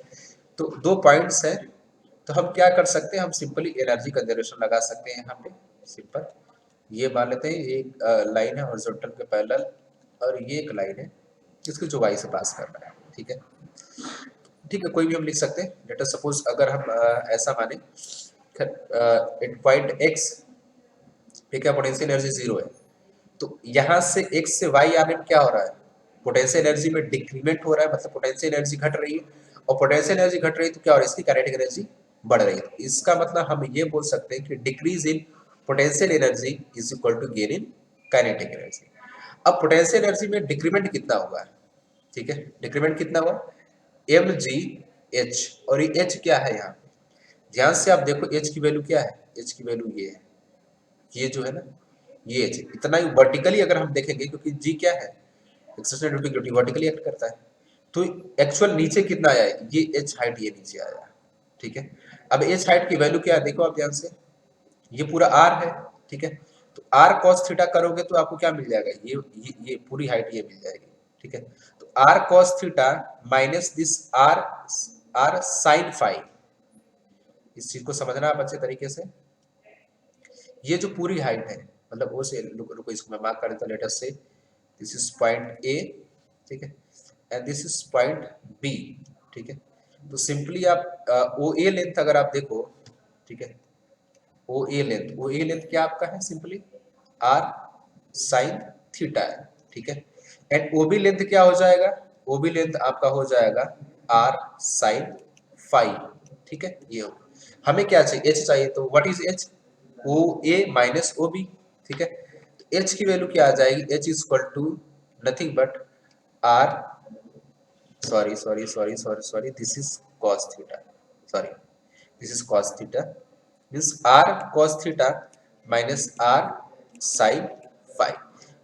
तो दो पॉइंट्स है, तो हम क्या कर सकते हैं, हम सिंपली एनर्जी कंजर्वेशन लगा सकते हैं यहाँ पे। सिंपल, ये मान लेते हैं एक लाइन है हॉरिजॉन्टल के पैरेलल, और ये एक लाइन है जिसको जो वाई से पास कर रहा है। ठीक है, ठीक है, कोई भी हम लिख सकते हैं। लेट अस सपोज अगर हम ऐसा माने एट पॉइंट एक्स पे क्या पोटेंशियल एनर्जी 0 है, तो यहाँ से x से y आने में क्या हो रहा है, पोटेंशियल एनर्जी में डिक्रीमेंट हो रहा है, मतलब पोटेंशियल एनर्जी घट रही है, और पोटेंशियल एनर्जी घट रही है तो क्या हो रहा है, इसकी काइनेटिक एनर्जी बढ़ रही है। तो इसका मतलब हम ये बोल सकते हैं कि decrease in potential energy is equal to gain in kinetic energy. अब पोटेंशियल एनर्जी में डिक्रीमेंट कितना होगा? ठीक है, डिक्रीमेंट कितना हुआ, एम जी एच, और ये एच क्या है यहाँ पे, ध्यान से आप देखो एच की वैल्यू क्या है, एच की वैल्यू ये है, ये जो है ना, ये एच इतना ही वर्टिकली अगर हम देखेंगे, क्योंकि जी क्या है, acceleration due to gravity, vertically act करता है, तो एक्चुअल नीचे कितना आया है, ये एच हाइट ये नीचे आया। ठीक है, अब एच हाइट की वैल्यू क्या है, देखो आप ध्यान से, ये पूरा आर है। ठीक है, तो आर कॉस थीटा करोगे तो आपको क्या मिल जाएगा, ये पूरी हाइट ये मिल जाएगी। ठीक है, तो r cos theta minus this r r sine phi, इस चीज को समझना आप अच्छे तरीके से। ये जो पूरी हाइट है, मतलब वो से रुको इसको मैं मार्क कर देता हूं, लेट अस से दिस इज पॉइंट ए, ठीक है, and this is point b. ठीक है, तो सिंपली आप ओ ए लेंथ अगर आप देखो, ठीक है, ओ ए लेंथ क्या आपका है, सिंपली आर साइन थीटा है। ठीक है, एंड ओ बी लेंथ क्या हो जाएगा, ओ बी लेंथ आपका हो जाएगा आर साइन फाई। ठीक है, ये हो, हमें क्या चाहिए, एच चाहिए, तो what is h, o a minus o b. ठीक है, तो एच की वैल्यू क्या आ जाएगी, h is equal to nothing but r, sorry this is cos theta, sorry this is cos theta, means r cos theta minus r sine five,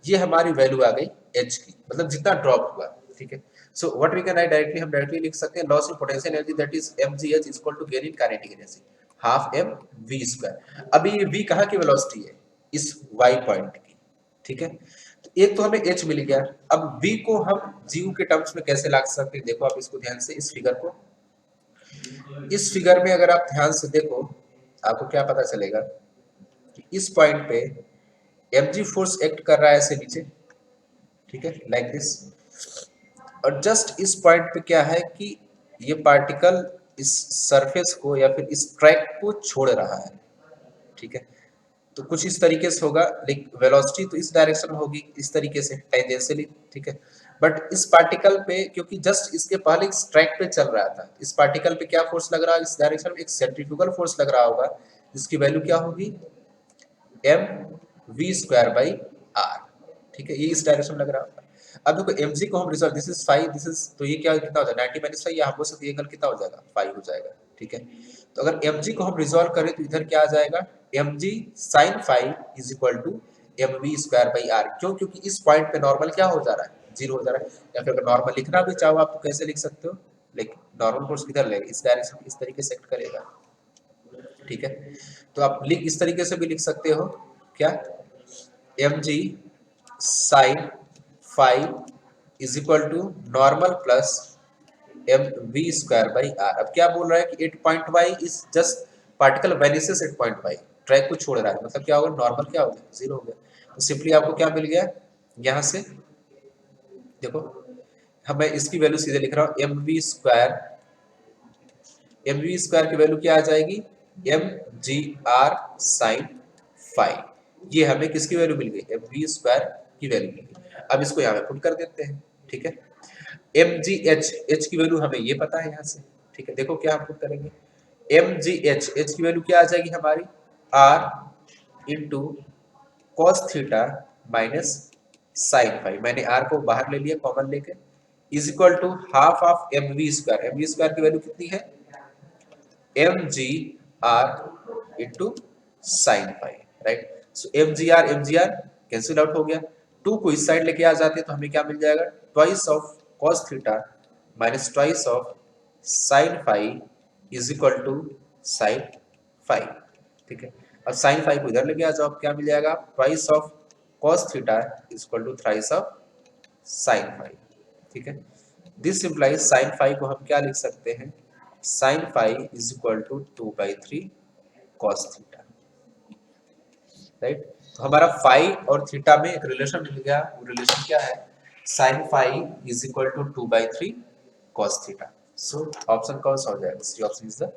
ये हमारी वैल्यू आ गई एच की, मतलब जितना ड्रॉप हुआ। ठीक है, so what we can write directly, हम डायरेक्टली लिख सकते हैं loss in potential energy that is mgh is equal to gain in kinetic energy half m v square. अभी ये v कहाँ की वेलोसिटी है, इस y पॉइंट की। ठीक है, तो एक तो हमें h मिल गया, अब v को हम जीव के टर्म्स में कैसे ला सकते हैं, देखो आप इसको ध्यान से, इस फिगर को, इस फिगर में अगर आप ध्यान से देखो, आपको क्या पता चलेगा कि इस पॉइंट पे mg फोर्स एक्ट कर रहा है ऐसे नीचे। ठीक है, लाइक दिस, और जस्ट इस पॉइंट पे क्या है कि ये पार्टिकल इस सरफेस को या फिर इस ट्रैक को छोड़ रहा है। ठीक है, तो कुछ इस तरीके से होगा, लेकिन वेलोसिटी तो इस डायरेक्शन में होगी, इस तरीके से टेंजेंशियली। ठीक है, बट इस पार्टिकल पे, क्योंकि जस्ट इसके पहले इस ट्रैक पे चल रहा था, इस पार्टिकल पे क्या फोर्स लग रहा है, इस डायरेक्शन में एक सेंट्रीफ्यूगल फोर्स लग रहा होगा, जिसकी वैल्यू क्या होगी, m we square by are. ठीक है, ये इस डायरेक्शन में लग रहा होगा। अब देखो mg को हम resolve, this is five, this is, तो ये क्या कितना हो जाएगा, 90 माइनस 5, या हम बोल सकते हैं एंगल कितना हो जाएगा, 5 हो जाएगा। ठीक है, तो अगर mg को हम रिजॉल्व करें तो इधर क्या आ जाएगा, mg sin five is equal to mv square by r. क्यों, क्योंकि इस पॉइंट पे नॉर्मल क्या हो जा रहा है, 0 हो जा रहा है। या फिर अगर नॉर्मल लिखना भी चाहो आप तो कैसे लिख सकते हो, लेकिन नॉर्मल फोर्स किधर लेगा, इस डायरेक्शन में, इस तरीके से एक्ट करेगा। ठीक है, तो आप लिख इस तरीके से भी लिख सकते हो, क्या, mg sine phi is equal to normal plus M we square by R. अब क्या बोल रहा है कि at point Y is just particle vanishes at point Y, track को छोड़ रहा है, मतलब क्या होगा, नॉर्मल क्या हो गया, जीरो हो गया। तो सिंपली आपको क्या मिल गया, यहाँ से देखो मैं इसकी वैल्यू सीधे लिख रहा हूँ, एम वी स्क्वायर की वैल्यू क्या आ जाएगी, m g r sine phi. ये हमें किसकी वैल्यू मिल गई, एम वी स्क्वायर की वैल्यू मिल गई। अब इसको यहाँ पे पुट कर देते हैं, ठीक है। एम जी एच की वैल्यू हमें ये पता है यहाँ से, ठीक है। देखो क्या हम पुट करेंगे, एम जी एच की वैल्यू क्या आ जाएगी हमारी, r into cos theta minus sine phi. मैंने आर को बाहर ले लिया कॉमन लेके, is equal to half of m we square. M we square की वैल्यू कितनी है, m g r into sine phi, right. So m g r cancel out हो गया, टू को इस साइड लेके आ जाते हैं तो हमें क्या मिल जाएगा, twice of cos theta minus twice of sine phi is equal to sine phi, ठीक है। अब साइन फाई को इधर लेके आ जाओ, क्या मिल जाएगा, twice of cos theta is equal to thrice of sine phi, ठीक है। दिस इंप्लाइज साइन फाई को हम क्या लिख सकते हैं, sine phi is equal to 2/3 cos theta, right. तो हमारा फाई और थीटा में एक रिलेशन मिल गया, वो रिलेशन क्या है, sine phi is equal to 2/3 cos theta. So option कौन सा हो जाएगा, c option is the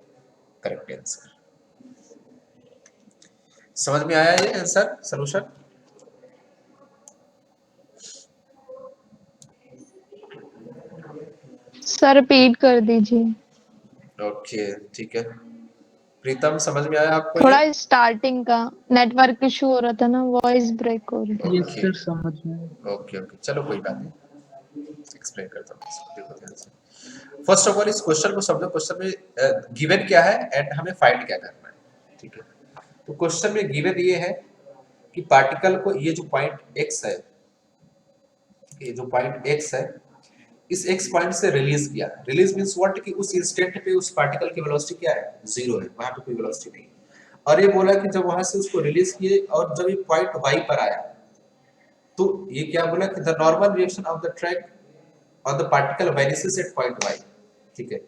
correct answer. समझ में आया ये आंसर सॉल्यूशन? सर रिपीट कर दीजिए। ओके ठीक है, प्रीतम समझ में आया आपको थोड़ा ये? स्टार्टिंग का नेटवर्क इशू हो रहा था ना, वॉइस ब्रेक हो रही थी। यस सर, समझ में आया। ओके ओके, चलो कोई बात नहीं, एक्सप्लेन करता हूँ इसको, देखो ध्यान से। फर्स्ट ऑफ ऑल इस क्वेश्चन को समझो, क्वेश्चन में गिवन क्या है एंड हमें फाइंड क्या करना है, ठीक है। तो क्वेश्चन में गिवन ये है कि पार्टिकल को, ये जो पॉइंट एक्स है, ये जो पॉइंट एक्स है, इस एक्स पॉइंट से रिलीज किया। रिलीज मींस व्हाट, कि उस इंस्टेंट पे उस पार्टिकल की वेलोसिटी क्या है, जीरो है, वहां पे कोई वेलोसिटी नहीं है। और ये बोला कि जब वहां से उसको रिलीज किए और जब ये पॉइंट वाई पर आया, तो ये क्या बोला कि the normal reaction of the track on the particle vanishes at point Y, ठीक है।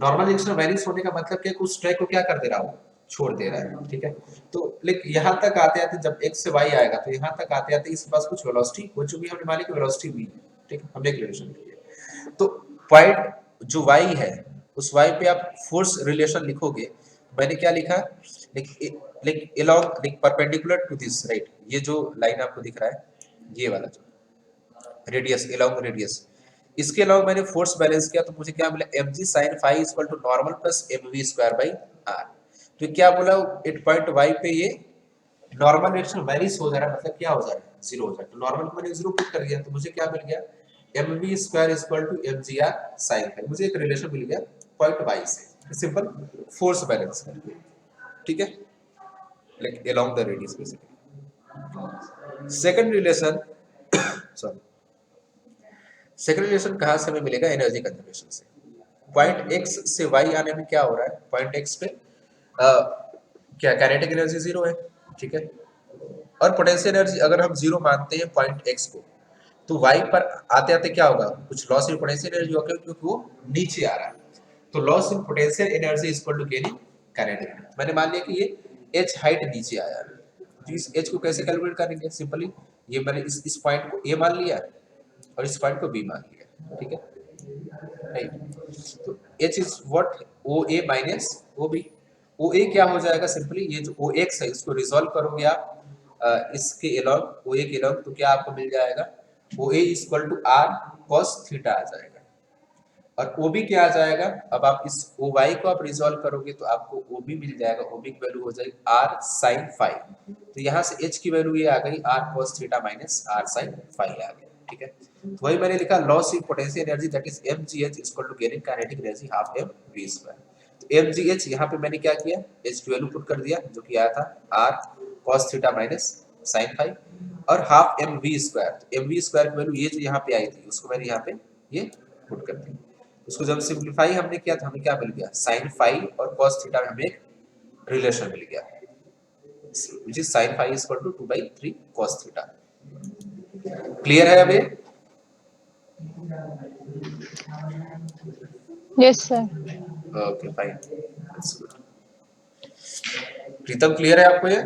नॉर्मल रिएक्शन वेनिस होने का मतलब क्या है कि उस ट्रैक को क्या कर दे रहा हो, छोड़ दे रहा है, ठीक है। तो लेकिन यहाँ तक आते आते जब x से y आएगा, तो यहाँ तक आते आते इसके पास कुछ वेलोसिटी हो चुकी है, हमने मानी कि वेलोसिटी v है, ठीक है, हमने एक रिलेशन लिया। तो पॉइंट जो y है, उस y पे आप फोर्स रिलेशन लिखोगे, मैंने क्या लिखा, like along, like perpendicular to this, right. ये जो लाइन आपको दिख रहा है, ये वाला जो रेडियस, along रेडियस, इसके अलावा मैंने फोर्स बैलेंस किया तो मुझे क्या मिला, mg sin phi equal to normal plus mv square by r। तो क्या बोला, एट पॉइंट y पे ये नॉर्मल रिएक्शन वेनिस हो जा रहा है, मतलब क्या हो जा रहा है, जीरो हो जा रहा है। तो नॉर्मल को मैंने जीरो पुट कर दिया, तो मुझे क्या मिल गया, mv square equal to mgr sin phi। मुझे एक रिलेशन मिल गया पॉइंट y से, सिंपल फोर्स बैलेंस करके, ठीक है, like along the radius basically. Second relation sorry, second relation कहाँ से हमें मिलेगा, एनर्जी कंजर्वेशन से। पॉइंट x से y आने में क्या हो रहा है, पॉइंट x पे क्या काइनेटिक एनर्जी जीरो है, ठीक है। और पोटेंशियल एनर्जी अगर हम जीरो मानते हैं पॉइंट x को, तो y पर आते आते क्या होगा, कुछ लॉस इन पोटेंशियल एनर्जी होगा, क्योंकि वो नीचे आ रहा है। तो loss in potential energy is equal to gain in kinetic energy. मैंने मान लिया कि ये h हाइट नीचे आया है, तो इस h को कैसे कैलकुलेट करेंगे, सिंपली ये मैंने इस पॉइंट को a मान लिया और इस पॉइंट को b मान लिया, ठीक है, राइट। तो h is what, OA minus OB। OA क्या हो जाएगा, सिंपली ये जो OX है इसको रिजॉल्व करोगे आप इसके अलॉन्ग, OA के अलॉन्ग, तो क्या आपको मिल जाएगा, OA equal to R cos theta आ जाएगा। और OB क्या आ जाएगा, अब आप इस OY को आप रिजॉल्व करोगे तो आपको OB मिल जाएगा, OB की वैल्यू हो जाएगी R sin phi। तो यहाँ से H की वैल्यू ये आ गई R cos theta minus R sin phi आ गया, ठीक है। तो वही मैंने लिखा, loss in potential energy that is mgh equal to gain in kinetic energy half mv square. तो mgh यहाँ पे मैंने क्या किया, h की वैल्यू पुट कर दिया जो कि आया था R cos theta minus sin phi और हाफ mv स्क्वायर। तो mv स्क्वायर की वैल्यू ये जो यहाँ पे आई थी उसको मैंने यहाँ पे ये पुट कर दी। उसको जब सिंपलीफाई हमने किया तो हमें क्या मिल गया, sin phi और cos थीटा में हमें एक रिलेशन मिल गया, which is sin phi is equal to 2/3 cos theta. Clear है अब ये? Yes, sir. ओके फाइन, प्रीतम क्लियर है आपको ये?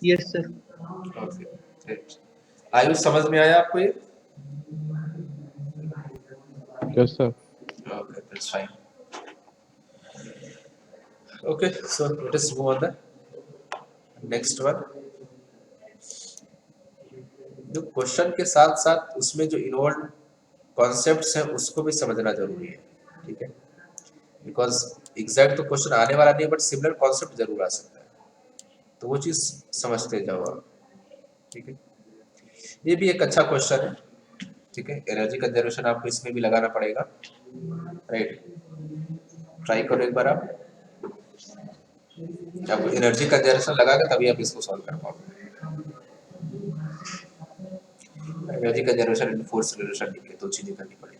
Yes sir. Okay great. Ayush समझ में आया आपको ये? Yes sir. Okay, that's fine. Okay, so let us move on the next one. जो क्वेश्चन के साथ साथ उसमें जो इन्वॉल्व कॉन्सेप्ट्स हैं उसको भी समझना जरूरी है, ठीक है? बिकॉज एग्जैक्ट तो क्वेश्चन आने वाला नहीं, बट सिमिलर कॉन्सेप्ट जरूर आ सकता है, तो वो चीज समझते जाओ आप, ठीक है? ये भी एक अच्छा क्वेश्चन है, ठीक है? एनर्जी कंजर्वेशन आपको इसमें भी लगाना पड़ेगा, राइट? ट्राई करो एक बार आप, जब एनर्जी कंजर्वेशन लगाकर तभी आप इसको सॉल्व कर पाओगे। Energy conservation and force relation के लिए दो चीजें करनी पड़ेगी।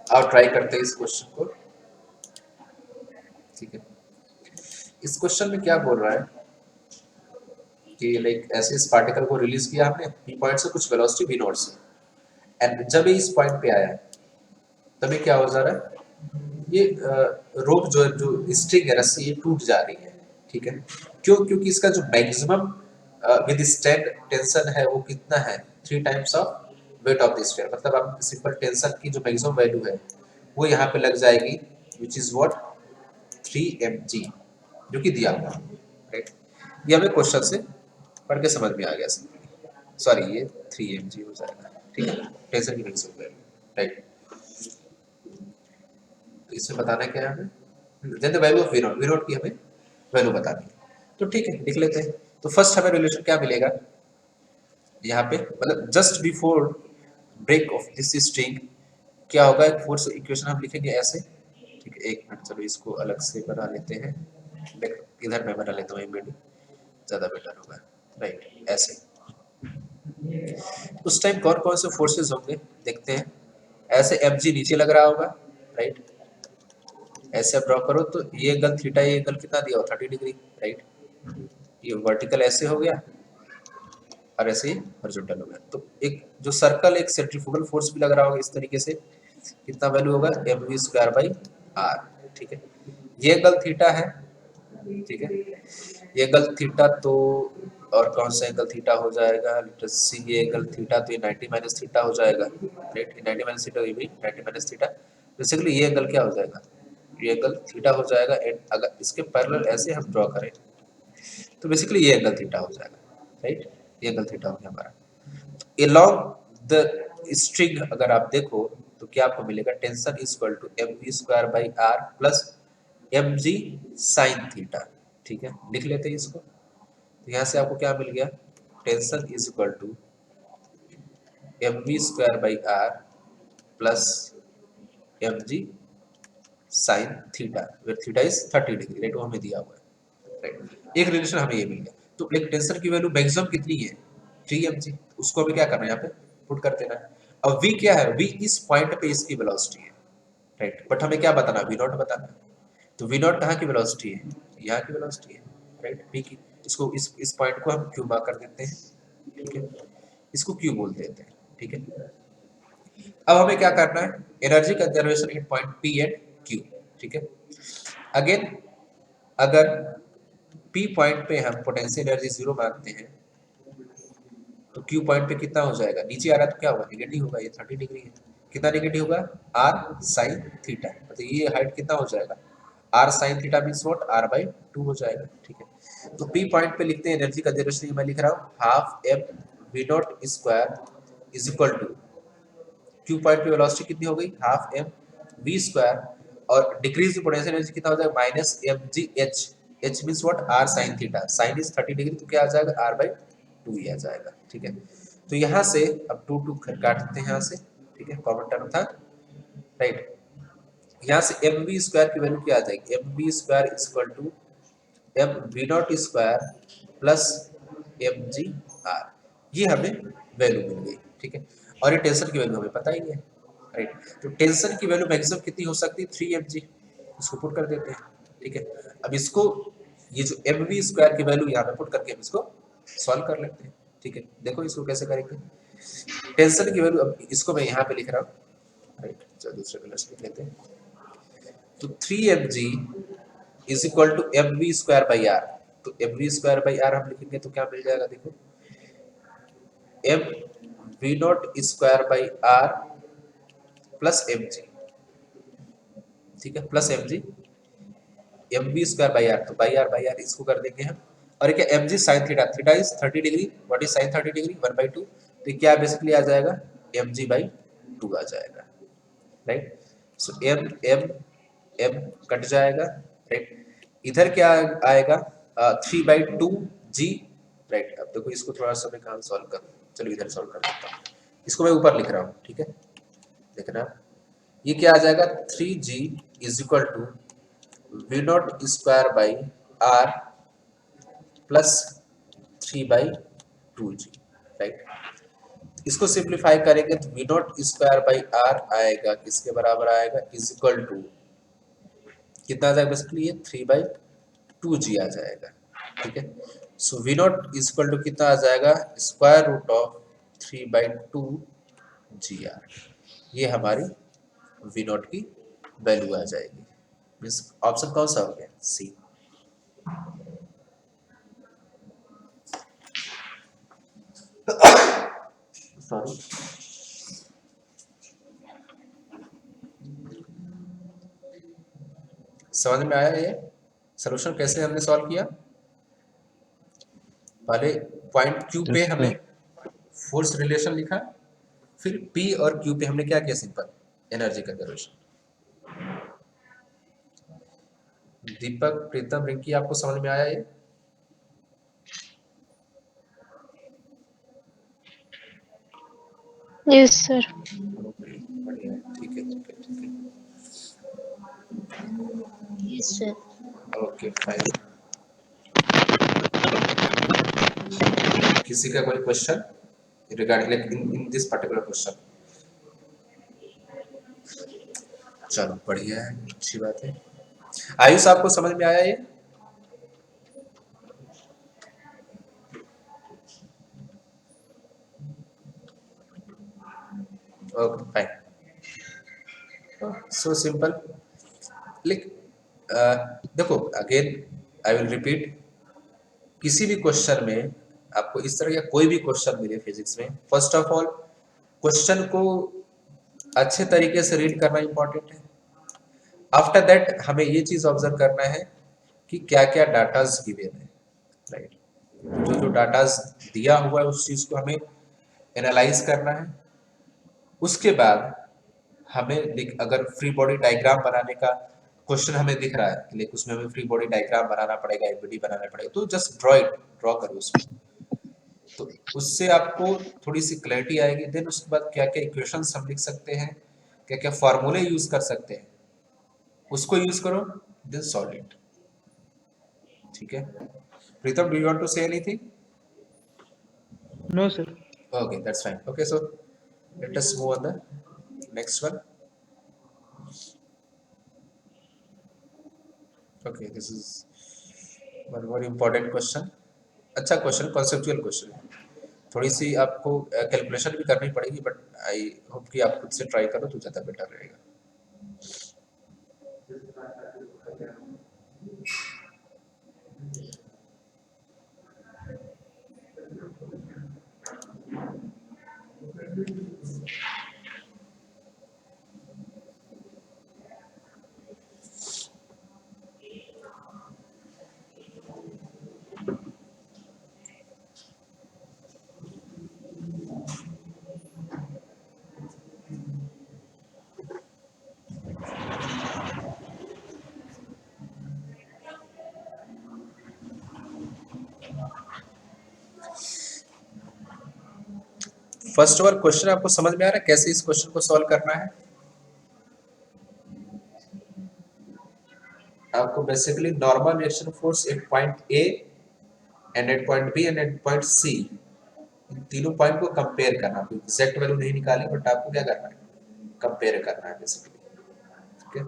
आप ट्राई करते हैं इस क्वेश्चन को, ठीक है? इस क्वेश्चन में क्या बोल रहा है कि लाइक ऐसे इस पार्टिकल को रिलीज किया हमने पी पॉइंट से कुछ वेलोसिटी वी नॉट से, एंड जब ये इस पॉइंट पे आया तब ये क्या हो जा रहा है, ये रोप जो स्ट्रिंग है, रस्सी, ये टूट जा रही है, ठीक है? क्यों? क्योंकि इसका जो मैक्सिमम विद स्टैंड टेंशन है वो कितना है, 3 times of weight of the sphere. मतलब आप सिंपल टेंशन की जो मैक्सिमम वैल्यू है वो यहाँ पे लग जाएगी, विच इज व्हाट 3 mg, जो कि दिया हुआ, राइट? ये हमें क्वेश्चन से पढ़ के समझ में आ गया, सॉरी ये 3 mg हो जाएगा, ठीक है? टेंशन की मैक्सिमम वैल्यू, राइट? तो इसमें बताना क्या है हमें, then the value of v naught की हमें वैल्यू बतानी है, तो ठीक है लिख लेते हैं। तो फर्स्ट हमें रिलेशन क्या मिलेगा यहाँ पे, मतलब just before break of this string क्या होगा, एक फोर्स इक्वेशन हम लिखेंगे ऐसे, ठीक है? एक मिनट, चलो इसको अलग से बना लेते हैं, इधर मैं बना लेता हूँ इमीडिएटली, ज्यादा बेटर होगा, राइट? ऐसे उस टाइम कौन कौन से फोर्सेस होंगे देखते हैं। ऐसे mg नीचे लग रहा होगा, राइट? ऐसे आप ड्रॉ करो तो ये एंगल थीटा, ये एंगल कितना दिया हो 30 डिग्री, राइट? ये वर्टिकल ऐसे हो गया और ऐसे ही हॉरिजॉन्टल हो गया, तो एक जो सर्कल, एक सेंट्रीफ्यूगल फोर्स भी लग रहा होगा इस तरीके से, कितना वैल्यू होगा mv²/r, ठीक है? ये एंगल थीटा है, ठीक है? ये एंगल थीटा, तो और कौन सा एंगल थीटा हो जाएगा, लेट अस सी, ये एंगल थीटा तो ये 90 माइनस थीटा हो जाएगा, राइट? 90 माइनस थीटा, ये भी 90 माइनस थीटा, बेसिकली ये एंगल क्या हो जाएगा, ये एंगल थीटा हो जाएगा। एंड अगर इसके पैरेलल ऐसे हम ड्रॉ करें तो बेसिकली ये एंगल थीटा हो जाएगा, राइट, ये एंगल थीटा हो गया हमारा। along द स्ट्रिंग अगर आप देखो तो क्या आपको मिलेगा, tension is equal to mv² by are plus mg sine theta, ठीक है, लिख लेते हैं इसको। तो यहाँ से आपको क्या मिल गया, tension is equal to mv² by are plus mg sine theta, where theta is 30 degree, right, वो हमें दिया हुआ है, राइट। एक रिलेशन हमें ये मिल गया। तो एक टेंशन की वैल्यू मैक्सिमम कितनी है, 3 mg, उसको हमें क्या करना है, यहाँ पे पुट कर देना है। अब v क्या है, v इस पॉइंट पे इसकी वेलोसिटी है, राइट, बट हमें क्या बताना, v नॉट बताना है। तो v नॉट कहाँ की वेलोसिटी है, यहाँ की वेलोसिटी है, राइट, v की। इसको इस पॉइंट को हम q मार्क कर देते हैं, ठीक है, इसको q बोल देते हैं, ठीक है। अब हमें क्या करना है, energy conservation at point p and q, ठीक है। अगेन अगर p पॉइंट पे हम पोटेंशियल एनर्जी 0 मानते हैं तो q पॉइंट पे कितना हो जाएगा, नीचे आ रहा है तो क्या होगा, नेगेटिव होगा, ये 30 डिग्री है, कितना नेगेटिव होगा, r sin थीटा, मतलब ये हाइट कितना हो जाएगा, r sin theta means what, r/2 हो जाएगा, ठीक है। तो p पॉइंट पे लिखते हैं एनर्जी कंजर्वेशन, मैं लिख रहा हूँ half m v naught square is equal to, q point पे वेलोसिटी कितनी हो गई, हाफ m v स्क्वायर, और डिक्रीज पोटेंशियल एनर्जी कितना हो जाएगा, minus mg h, h means what, r sin theta, sin is 30 degree, तो क्या आ जाएगा, r/2 ही आ जाएगा, ठीक है। तो यहाँ से अब 2 2 काट देते हैं यहाँ से, ठीक है, कॉमन टर्म था, राइट। यहाँ से mv स्क्वायर की वैल्यू क्या आ जाएगी, mv square is equal to mv naught square plus mg r, ये हमें वैल्यू मिल गई, ठीक है। और ये टेंशन की वैल्यू हमें पता ही है, राइट। तो टेंशन की वैल्यू मैक्सिमम कितनी हो सकती है, 3 mg, इसको पुट कर देते हैं, ठीक है। अब इसको ये जो mv स्क्वायर की वैल्यू यहाँ पे पुट करके हम इसको सॉल्व कर लेते हैं, ठीक है। देखो इसको कैसे करेंगे, टेंशन की वैल्यू, अब इसको मैं यहाँ पे लिख रहा हूँ, राइट, चलो दूसरे कलर से लिख लेते हैं। तो 3 mg is equal to mv square by r, तो mv स्क्वायर बाई आर हम लिखेंगे तो क्या मिल जाएगा, देखो mv naught square by are plus mg, ठीक है, plus mg, mv square by r, तो बाई आर इसको कर देंगे हम, और क्या mg sin theta, theta is 30 degree, what is sin 30 degree, 1/2, तो क्या बेसिकली आ जाएगा, mg/2 आ जाएगा, राइट। सो m कट जाएगा, राइट, इधर क्या आएगा, 3/2g, राइट। अब देखो इसको थोड़ा सा मैं कहाँ सॉल्व करूँ, चलो इधर सॉल्व कर देता हूँ, इसको मैं ऊपर लिख रहा हूँ, ठीक है, देखना ये क्या आ जाएगा, 3g is equal to v naught square by r plus 3/2g, right. इसको सिंप्लीफाई करेंगे तो v naught square by r आएगा, किसके बराबर आएगा, इज इक्वल टू कितना आ जाएगा, बेसिकली ये 3/2g आ जाएगा, ठीक है। So v naught is equal to कितना आ जाएगा, स्क्वायर रूट ऑफ 3/2gr, ये हमारी v नॉट की वैल्यू आ जाएगी, मींस ऑप्शन कौन सा हो गया, सी। सॉरी, समझ में आया ये सॉल्यूशन कैसे हमने सॉल्व किया, पहले पॉइंट क्यू पे हमने फोर्स रिलेशन लिखा, फिर पी और क्यू पे हमने क्या किया, सिंपल एनर्जी कंजर्वेशन। दीपक, प्रीतम, रिंकी, आपको समझ में आया ये, यस सर। बढ़िया, ठीक है, ठीक है, ठीक है, Yes, sir. Okay fine. किसी का कोई question regarding like in this particular question, चलो बढ़िया है, अच्छी बात है। आयुष, आपको समझ में आया ये, okay fine, so simple. Like देखो अगेन आई विल रिपीट, किसी भी क्वेश्चन में आपको इस तरह का कोई भी क्वेश्चन मिले फिजिक्स में, फर्स्ट ऑफ ऑल क्वेश्चन को अच्छे तरीके से रीड करना इंपॉर्टेंट है। आफ्टर दैट हमें ये चीज ऑब्जर्व करना है कि क्या क्या डाटाज गिवन है, राइट। जो जो डाटा दिया हुआ है उस चीज को हमें एनालाइज करना है। उसके बाद हमें अगर फ्री बॉडी डायग्राम बनाने का क्वेश्चन हमें दिख रहा है, लेकिन उसमें हमें फ्री बॉडी डायग्राम बनाना पड़ेगा, एमबीडी बनाना पड़ेगा, तो जस्ट ड्रॉ करो उसको, तो उससे आपको थोड़ी सी क्लैरिटी आएगी। देन उसके बाद क्या क्या इक्वेशंस हम लिख सकते हैं, क्या क्या फॉर्मूले यूज कर सकते हैं, उसको यूज करो, देन सॉल्व इट। ठीक है Pritam, do you want to say anything? No, sir. Okay, that's fine. Okay, so let us move on the next one. Okay, this is one more important question. अच्छा क्वेश्चन, कॉन्सेप्चुअल क्वेश्चन है, थोड़ी सी आपको कैलकुलेशन भी करनी पड़ेगी, बट आई होप कि आप खुद से ट्राई करो तो ज़्यादा बेटर रहेगा। फर्स्ट ओवर क्वेश्चन आपको समझ में आ रहा है कैसे इस क्वेश्चन को सॉल्व करना है? आपको basically normal reaction force at point A and at point B and at point C, इन तीनों पॉइंट को कंपेयर करना, कोई एग्जैक्ट वैल्यू नहीं निकाली, बट आपको क्या करना है, कंपेयर करना है बेसिकली। ठीक है,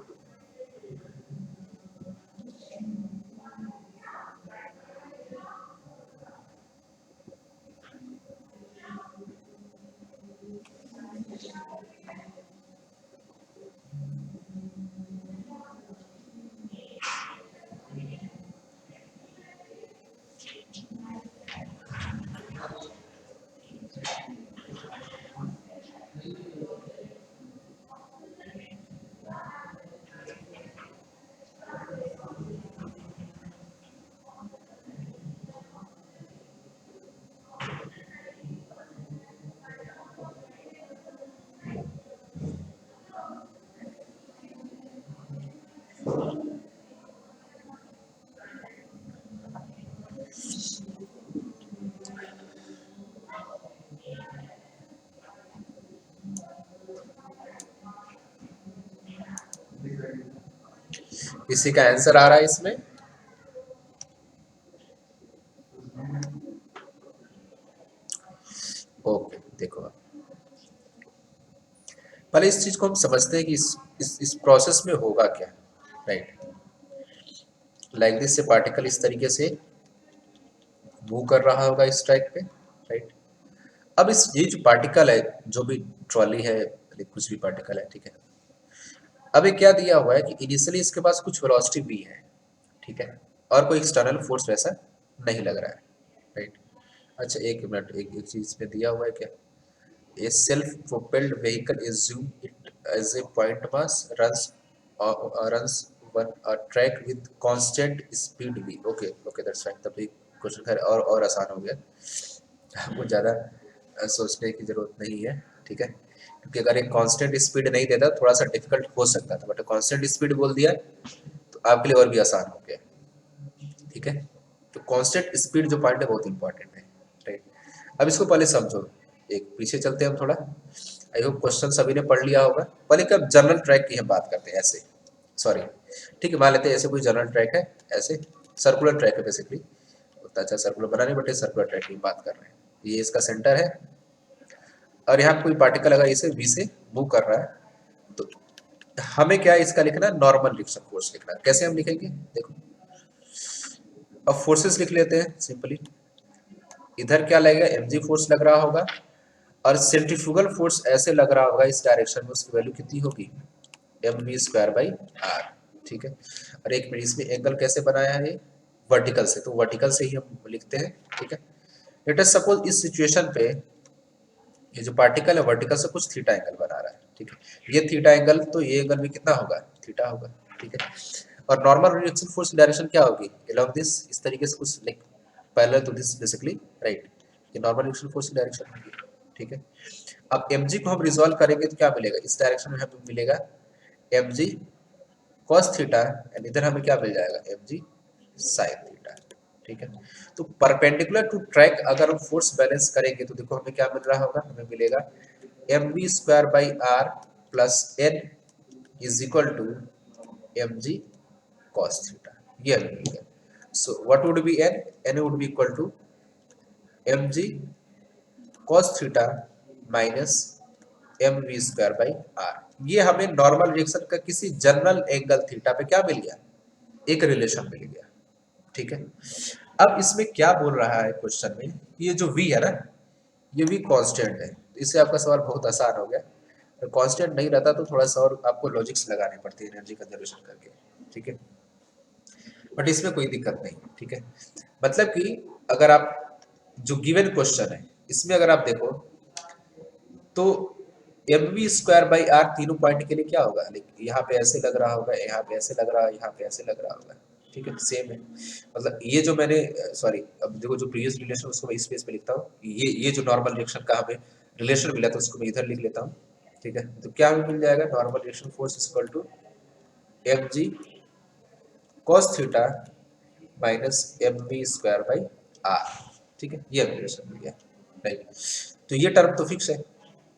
किसी का आंसर आ रहा है इसमें? ओके, देखो आप पहले इस चीज को हम समझते हैं कि इस प्रोसेस में होगा क्या, राइट। लाइक दिस से पार्टिकल इस तरीके से मूव कर रहा होगा इस ट्रैक पे, राइट। अब ये जो पार्टिकल है, जो भी ट्रॉली है, कुछ भी पार्टिकल है, ठीक है, अब ये क्या दिया हुआ है कि इनिशियली इसके पास कुछ वेलोसिटी v है, ठीक है, और कोई एक्सटर्नल फोर्स वैसा नहीं लग रहा है, राइट। अच्छा एक मिनट, एक चीज पे दिया हुआ है क्या, a self-propelled vehicle assume it as a point mass runs a track with constant speed v. Okay, that's fine। तब एक क्वेश्चन खैर और आसान हो गया, आपको ज़्यादा सोचने की जरूरत नहीं है, ठीक है, क्योंकि अगर एक कांस्टेंट स्पीड नहीं देता थोड़ा सा डिफिकल्ट हो सकता था, बट कांस्टेंट स्पीड बोल दिया तो आपके लिए और भी आसान हो गया, ठीक है। तो कांस्टेंट स्पीड जो पॉइंट है बहुत इंपॉर्टेंट है, राइट। अब इसको पहले समझो, एक पीछे चलते हैं हम थोड़ा, आई होप क्वेश्चन सभी ने पढ़ लिया होगा। पहले कब जनरल ट्रैक की हम बात करते हैं, ऐसे सॉरी, ठीक है, मान लेते हैं ऐसे कोई जनरल ट्रैक है, ऐसे सर्कुलर ट्रैक है बेसिकली, उतना अच्छा सर्कुलर बना नहीं, बट सर्कुलर ट्रैक की बात कर रहे हैं। ये इसका सेंटर है और यहाँ कोई पार्टिकल अगर इसे v से मूव कर रहा है, तो हमें क्या इसका लिखना है, नॉर्मल रिएक्शन फोर्स लिखना है। कैसे हम लिखेंगे, देखो अब फोर्सेस लिख लेते हैं सिंपली। इधर क्या लगेगा, mg फोर्स लग रहा होगा, और सेंट्रीफ्यूगल फोर्स ऐसे लग रहा होगा इस डायरेक्शन में, उसकी वैल्यू कितनी होगी, mv²/r, ठीक है। और एक मिनट, इसमें एंगल कैसे बनाया है, वर्टिकल से, तो वर्टिकल से ही हम लिखते हैं, ठीक है। लेट अस सपोज इस सिचुएशन पे ये जो पार्टिकल है वर्टिकल से कुछ थीटा एंगल बना रहा है, ठीक है, ये थीटा एंगल, तो ये एंगल भी कितना होगा, थीटा होगा, ठीक है। और नॉर्मल रिएक्शन फोर्स डायरेक्शन क्या होगी, अलोंग दिस, इस तरीके से कुछ parallel to this basically, right. ये नॉर्मल रिएक्शन फोर्स की डायरेक्शन होगी, ठीक है। अब mg को हम रिजॉल्व करेंगे तो क्या मिलेगा, इस डायरेक्शन में हमें मिलेगा mg cos थीटा एंड इधर हमें क्या मिल जाएगा mg sin थीटा, ठीक है। तो परपेंडिकुलर टू ट्रैक अगर हम फोर्स बैलेंस करेंगे तो देखो हमें क्या मिल रहा होगा, हमें मिलेगा mv square by r plus n is equal to mg cos theta, ये हमें मिल गया। So what would be n, n would be equal to mg cos theta minus mv square by r। ये हमें नॉर्मल रिएक्शन का किसी जनरल एंगल थीटा पे क्या मिल गया, एक रिलेशन मिल गया, ठीक है। अब इसमें क्या बोल रहा है क्वेश्चन में, ये जो v है ना, ये v कांस्टेंट है, इससे आपका सवाल बहुत आसान हो गया। तो कांस्टेंट नहीं रहता तो थोड़ा सा और आपको लॉजिक्स लगाने पड़ते हैं एनर्जी कंजर्वेशन करके, ठीक है। बट इसमें कोई दिक्कत नहीं, ठीक है। मतलब कि अगर आप जो गिवन क्वेश्चन है इसमें अगर आप देखो तो mv स्क्वायर बाई r तीनों पॉइंट के लिए क्या होगा, यहाँ पे ऐसे लग रहा होगा, यहाँ पे ऐसे लग रहा है, यहाँ पे ऐसे लग रहा होगा, ठीक है, सेम है। मतलब ये जो मैंने सॉरी, अब देखो जो प्रीवियस रिलेशन उसको मैं इस पेज पे लिखता हूँ, ये जो नॉर्मल रिएक्शन का हमें रिलेशन मिला था उसको मैं इधर लिख लेता हूँ, ठीक है। तो क्या हमें मिल जाएगा, normal reaction force is equal to mg cos theta minus mv square by r, ठीक है, ये रिलेशन मिल गया, राइट। तो ये टर्म तो फिक्स है,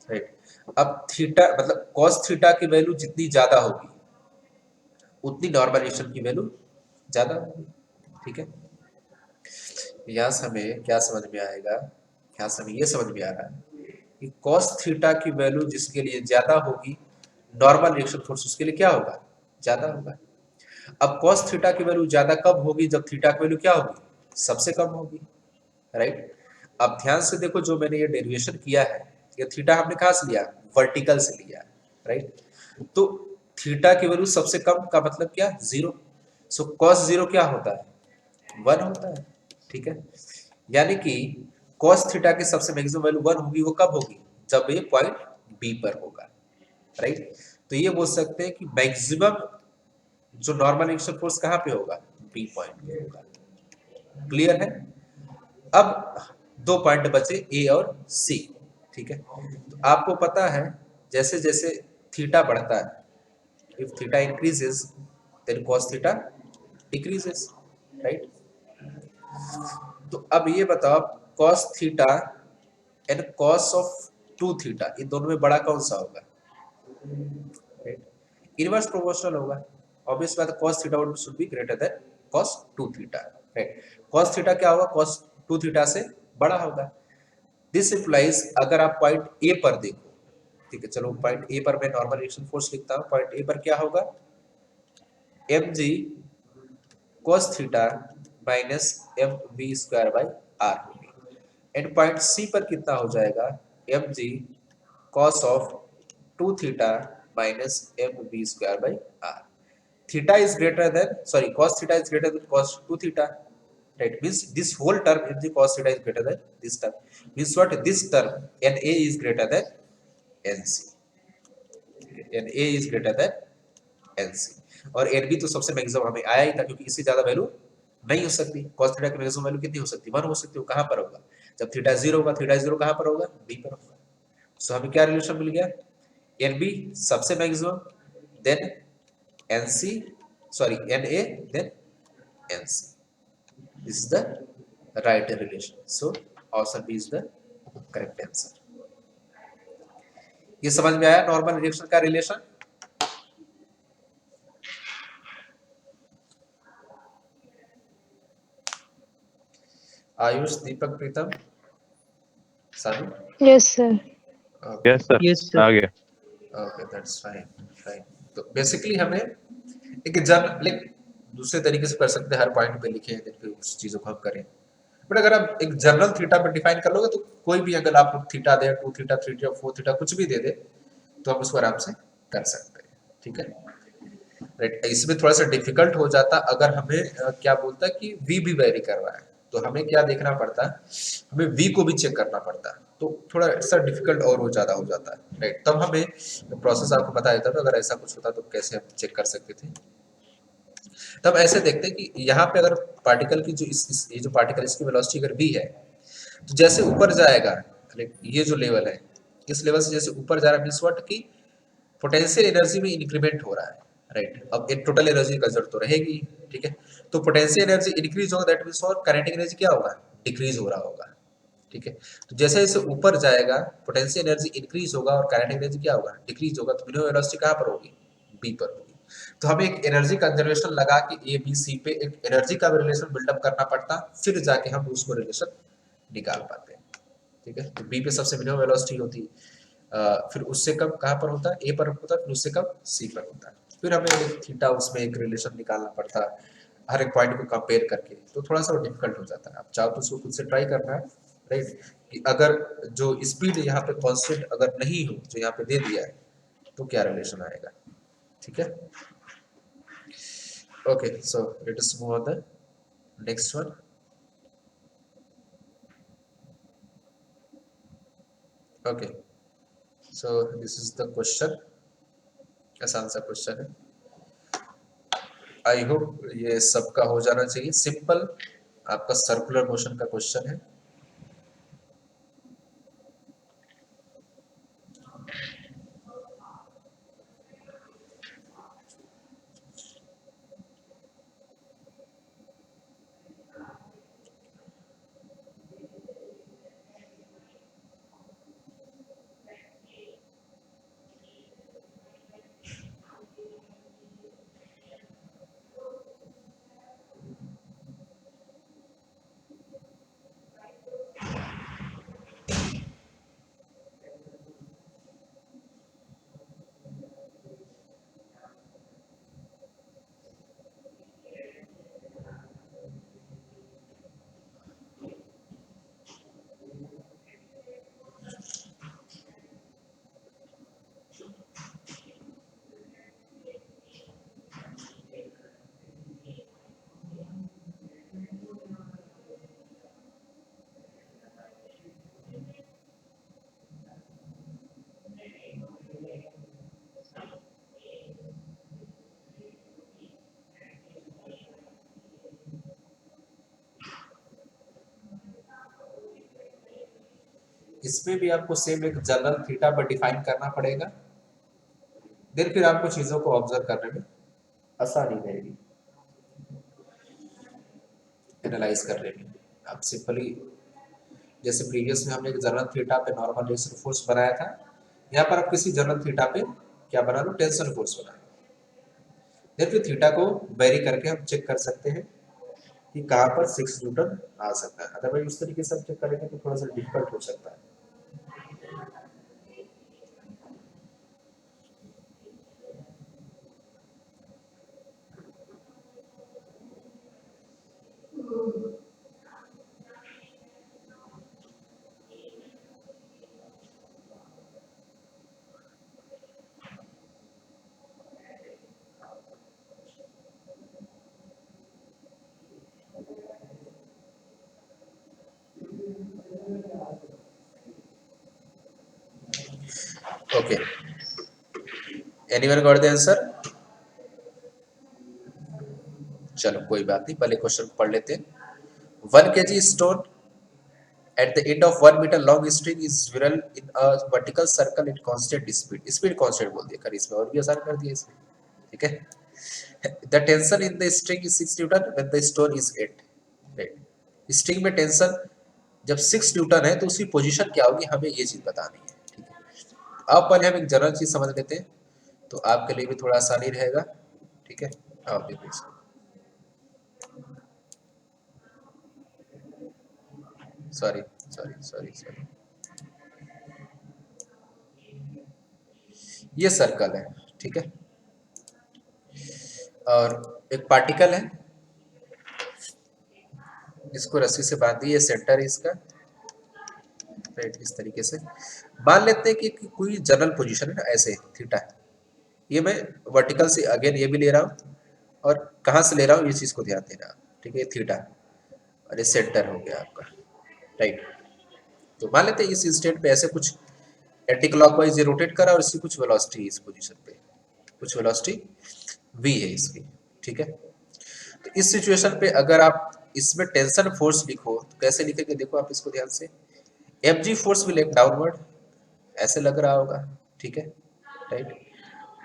राइट। अब थीटा मतलब cos थीटा की वैल्यू जितनी ज्यादा होगी उतनी नॉर्मल रिएक्शन की वैल्यू ज्यादा होगी, ठीक है। यहाँ से हमें क्या समझ में आएगा, यहाँ से हमें ये समझ में आ रहा है कि cos थीटा की वैल्यू जिसके लिए ज्यादा होगी नॉर्मल रिएक्शन फोर्स उसके लिए क्या होगा, ज्यादा होगा। अब cos थीटा की वैल्यू ज्यादा कब होगी, जब थीटा की वैल्यू क्या होगी, सबसे कम होगी, राइट। अब ध्यान से देखो जो मैंने ये डेरिवेशन किया है, ये थीटा हमने कहाँ से लिया, वर्टिकल से लिया, राइट। तो थीटा की वैल्यू सबसे कम का मतलब क्या, जीरो। सो cos जीरो क्या होता है, 1 होता है, ठीक है। यानी कि cos थीटा की सबसे मैक्सिमम वैल्यू 1 होगी, वो कब होगी, जब ये पॉइंट बी पर होगा, राइट। तो ये बोल सकते हैं कि मैक्सिमम जो नॉर्मल रिएक्शन फोर्स कहाँ पे होगा, बी पॉइंट पे होगा, क्लियर है। अब दो पॉइंट बचे ए और सी, ठीक है। तो आपको पता है जैसे जैसे थीटा बढ़ता है, if theta increases then cos theta decreases, right. तो अब ये बताओ cos theta and cos of 2 theta, इन दोनों में बड़ा कौन सा होगा, राइट। इनवर्स प्रोपोर्शनल होगा, ऑब्वियस बात है, cos theta should be greater than cos 2 theta, right. cos theta क्या होगा, cos 2 थीटा से बड़ा होगा। दिस इंप्लाइज अगर आप पॉइंट ए पर देखो, ठीक है, चलो पॉइंट ए पर मैं नॉर्मल रिएक्शन फोर्स लिखता हूं, पॉइंट ए पर क्या होगा, mg cos theta minus mv square by r होगी। एंड पॉइंट सी पर कितना हो जाएगा, mg cos of 2 theta minus mv square by r। Theta is greater than sorry cos theta is greater than cos 2 theta, right, means this whole term mg cos theta is greater than this term, means what, this term na is greater than nc, na is greater than nc। और nb तो सबसे मैक्सिमम हमें आया ही था क्योंकि इससे ज्यादा वैल्यू नहीं हो सकती, cos थीटा की मैक्सिमम वैल्यू कितनी हो सकती है, 1 हो सकती है। कहां पर होगा, जब थीटा 0 होगा, थीटा 0 कहां पर होगा, b पर होगा। सो हमें क्या रिलेशन मिल गया, nb सबसे maximum then nc sorry na then nc। This is the right relation. So option B is the correct answer. ये समझ में आया नॉर्मल रिएक्शन का रिलेशन। आयुष, दीपक, प्रीतम, सानू, Yes, sir. Yes sir, Yes, sir. आ गया। Okay that's fine, fine. तो बेसिकली हमें एक जनरल दूसरे तरीके से कर सकते हैं, हर पॉइंट पे लिखे हैं फिर उस चीजों को हम करें। बट अगर आप एक जनरल थीटा पे डिफाइन कर लोगे तो कोई भी अगर आप थीटा दे, 2 थीटा, 3 थीटा, 4 थीटा कुछ भी दे दे तो हम उसको आराम से कर सकते हैं, ठीक है, राइट। इसमें थोड़ा सा डिफिकल्ट हो जाता अगर हमें क्या बोलता है कि v भी वेरी कर रहा है, तो हमें क्या देखना पड़ता है, हमें v को भी चेक करना पड़ता है, तो थोड़ा सा डिफिकल्ट और वो ज्यादा हो जाता है, राइट। तब हमें प्रोसेस आपको बता देता था, अगर ऐसा कुछ होता तो कैसे हम चेक कर सकते थे। तो हम ऐसे देखते हैं कि यहाँ पे अगर पार्टिकल की जो ये जो पार्टिकल इसकी वेलोसिटी अगर v है, तो जैसे ऊपर जाएगा, ये जो लेवल है इस लेवल से जैसे ऊपर जा रहा है, मीन्स व्हाट की पोटेंशियल एनर्जी में इंक्रीमेंट हो रहा है, राइट। अब एक टोटल एनर्जी का जरूरत तो रहेगी, ठीक है। तो पोटेंशियल एनर्जी इंक्रीज होगा, दैट मीन्स और काइनेटिक एनर्जी क्या होगा, डिक्रीज हो रहा होगा, ठीक है। तो जैसे जैसे ऊपर जाएगा पोटेंशियल एनर्जी इंक्रीज होगा और काइनेटिक एनर्जी क्या होगा, डिक्रीज होगा। तो मिनिमम वेलोसिटी कहाँ पर होगी, बी पर होगी। तो हमें एक एनर्जी कंजर्वेशन लगा के ए बी सी पे एक एनर्जी का रिलेशन बिल्डअप करना पड़ता, फिर जाके हम उसको रिलेशन निकाल पाते हैं, ठीक है। तो बी पे सबसे मिनिमम वेलोसिटी होती, फिर उससे कम कहाँ पर होता है, ए पर होता है, फिर उससे कम सी पर होता है। फिर हमें एक थीटा उसमें एक रिलेशन निकालना पड़ता है हर एक पॉइंट को कंपेयर करके, तो थोड़ा सा डिफिकल्ट हो जाता है। आप चाहो तो उसको खुद से ट्राई करना है, राइट, कि अगर जो स्पीड यहाँ पे कांस्टेंट अगर नहीं हो जो यहाँ पे दे दिया है तो क्या रिलेशन आएगा, ठीक है। Okay, so let us move on the next one. Okay, so this is the question, आसान सा क्वेश्चन है। आई होप ये सबका हो जाना चाहिए। सिंपल आपका सर्कुलर मोशन का क्वेश्चन है। इसमें भी आपको सेम एक जनरल थीटा पर डिफाइन करना पड़ेगा, देन फिर आपको चीजों को ऑब्जर्व करने में आसानी रहेगी, एनालाइज करने में। आप सिंपली जैसे प्रीवियस में हमने एक जनरल थीटा पे नॉर्मल रिएक्शन फोर्स बनाया था, यहाँ पर आप किसी जनरल थीटा पे क्या बना लो, टेंशन फोर्स बना लो। देन फिर थीटा को वेरी करके हम चेक कर सकते हैं कि कहाँ पर 6 न्यूटन आ सकता है। अदरवाइज उस तरीके से हम चेक करेंगे तो थोड़ा सा डिफिकल्ट हो सकता है। Okay, anyone got the answer? चलो कोई बात नहीं, पहले क्वेश्चन पढ़ लेते हैं। 1 kg stone at the end of 1 meter long string is whirled in a vertical circle in constant speed. Speed constant बोल दिया कर, इसमें और भी आसान कर दिया इसमें, ठीक है। The tension in the string is 6 Newton when the stone is 8, right. String में टेंशन जब 6 न्यूटन है तो उसकी पोजीशन क्या होगी, हमें ये चीज बतानी है, ठीक है। अब पहले हम एक जनरल चीज समझ लेते हैं तो आपके लिए भी थोड़ा आसानी रहेगा, ठीक है। आप देखो इसको, सॉरी सॉरी सॉरी सॉरी, ये सर्कल है, ठीक है, और एक पार्टिकल है इसको रस्सी से बांध दिए, सेंटर है इसका, राइट। इस तरीके से मान लेते हैं कि कोई जनरल पोजीशन है ना, ऐसे थीटा, ये मैं वर्टिकल से अगेन ये भी ले रहा हूँ और कहाँ से ले रहा हूँ ये चीज को ध्यान देना, ठीक है। थीटा और ये सेंटर हो गया आपका, राइट। तो मान लेते हैं इस इंस्टेंट पे ऐसे कुछ एंटी क्लॉकवाइज ये रोटेट करा और इसकी कुछ वेलोसिटी इस पोजीशन पे, कुछ वेलोसिटी v है इसकी, ठीक है। तो इस सिचुएशन पे अगर आप इसमें टेंशन फोर्स लिखो तो कैसे लिखेंगे, देखो आप इसको ध्यान से, mg force will act downward, ऐसे लग रहा होगा, ठीक है, राइट,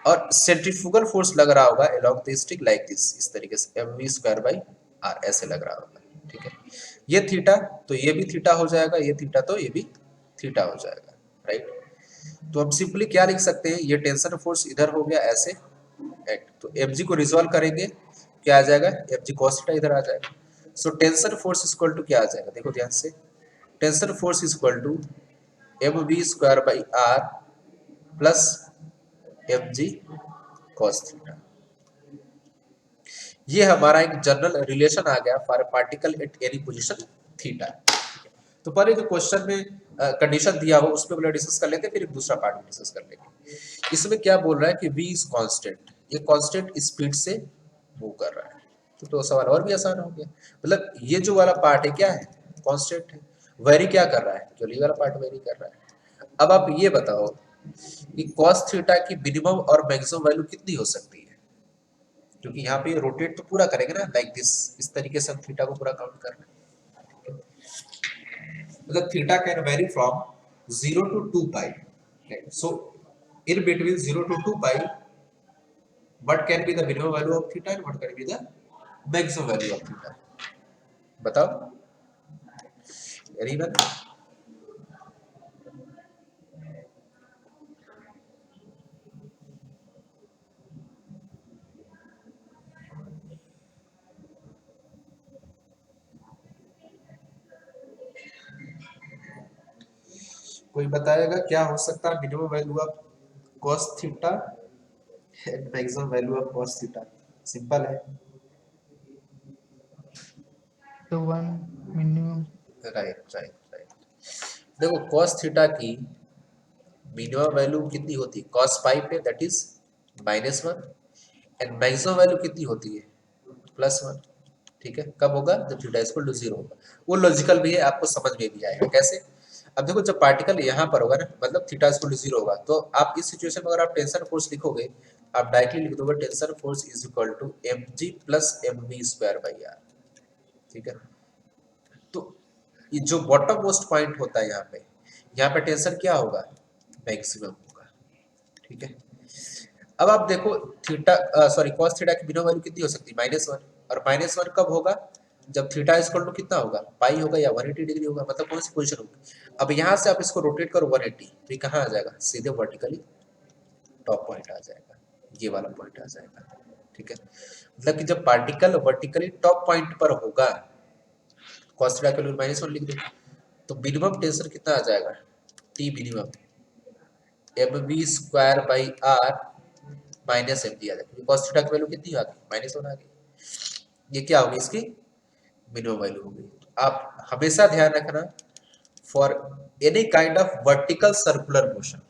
और सेंट्रीफ्यूगल फोर्स लग रहा होगा along the stick like this, इस तरीके से mv स्क्वायर बाई आर ऐसे लग रहा होगा, ठीक है। ये थीटा तो ये भी थीटा हो जाएगा, ये थीटा तो ये भी थीटा हो जाएगा, राइट। तो हम सिंपली क्या लिख सकते हैं, ये टेंशन फोर्स इधर हो गया ऐसे, राइट, तो mg को रिजॉल्व करेंगे क्या आ जाएगा, mg cos थीटा इधर आ जाएगा। So tension force equal to क्या आ जाएगा, देखो ध्यान से, tension force equal to mv square by are plus mg cos theta. ये हमारा एक जनरल रिलेशन आ गया for particle at any position theta. तो पहले जो क्वेश्चन में कंडीशन दिया हो उस पर पहले डिस्कस कर लेते हैं, फिर एक दूसरा पार्ट में डिस्कस कर लेंगे। इसमें क्या बोल रहा है कि v इज कांस्टेंट, ये कांस्टेंट स्पीड से मूव कर रहा है, तो सवाल और भी आसान हो गया। मतलब ये जो वाला पार्ट है क्या है, कांस्टेंट है, वेरी क्या कर रहा है, जो ये वाला पार्ट वेरी कर रहा है। अब आप ये बताओ कि cos थीटा की मिनिमम और मैक्सिमम वैल्यू कितनी हो सकती है, क्योंकि यहाँ पे रोटेट तो पूरा करेंगे ना लाइक दिस, इस तरीके से हम थीटा को पूरा काउंट कर रहे हैं। मतलब theta can very from 0 to 2 pi, so in between 0 to 2 pi what can be the minimum value of theta and what can be the maximum value of theta, बताओ एनीवन। कोई बताएगा क्या हो सकता है minimum value of cos theta and maximum value of cos theta, simple है, तो 1 मिनिमम। Right right right. देखो cos थीटा की मिनिमम वैल्यू कितनी होती है, cos पाई पे that is -1 and maximum value कितनी होती है +1, ठीक है। कब होगा, जब थीटा इक्वल टू 0 होगा। वो लॉजिकल भी है, आपको समझ में भी आएगा कैसे। अब देखो जब पार्टिकल यहाँ पर होगा ना, मतलब थीटा इक्वल टू 0 होगा, तो आप इस सिचुएशन में अगर आप टेंशन फोर्स लिखोगे, आप डायरेक्टली लिख दोगे tension force is equal to mg plus mv square by are, ठीक है। तो ये जो बॉटम मोस्ट पॉइंट होता है यहाँ पे टेंशन क्या होगा, मैक्सिमम होगा, ठीक है। अब आप देखो थीटा सॉरी cos थीटा की मिनिमम वैल्यू कितनी हो सकती है, -1, और -1 कब होगा, जब थीटा इक्वल टू कितना होगा, पाई होगा या 180 डिग्री होगा, मतलब कौन सी पोजीशन होगी। अब यहाँ से आप इसको रोटेट करो 180, तो ये कहाँ आ जाएगा, सीधे वर्टिकली टॉप पॉइंट आ जाएगा, ये वाला पॉइंट आ जाएगा, ठीक है। मतलब कि जब पार्टिकल वर्टिकली टॉप पॉइंट पर होगा, cos थीटा की वैल्यू -1 लिख दो, तो मिनिमम टेंशन कितना आ जाएगा, T minimum mv square by R minus mg आ जाएगा, cos थीटा की वैल्यू कितनी आ गई, -1 आ गई, ये क्या होगी, इसकी मिनिमम वैल्यू होगी। आप हमेशा ध्यान रखना for any kind of vertical circular motion,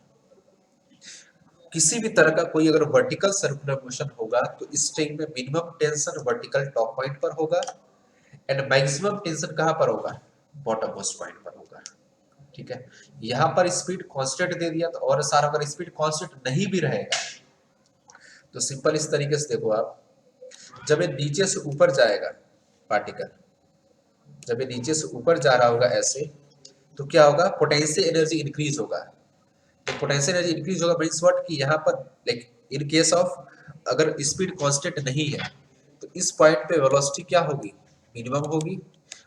किसी भी तरह का कोई अगर वर्टिकल सर्कुलर मोशन होगा तो इस टाइम में minimum tension vertical top point पर होगा एंड मैक्सिमम टेंशन कहां पर होगा, बॉटम मोस्ट पॉइंट पर होगा, ठीक है। यहां पर स्पीड कांस्टेंट दे दिया, तो और सारा अगर स्पीड कांस्टेंट नहीं भी रहेगा तो सिंपल इस तरीके से देखो आप, जब ये नीचे से ऊपर जाएगा पार्टिकल, जब ये नीचे से ऊपर जा रहा होगा ऐसे, तो क्या होगा, पोटेंशियल एनर्जी इंक्रीज होगा। तो पोटेंशियल एनर्जी इंक्रीज होगा मींस व्हाट, कि यहाँ पर लाइक इन केस ऑफ अगर स्पीड कांस्टेंट नहीं है तो इस पॉइंट पे वेलोसिटी क्या होगी, मिनिमम होगी।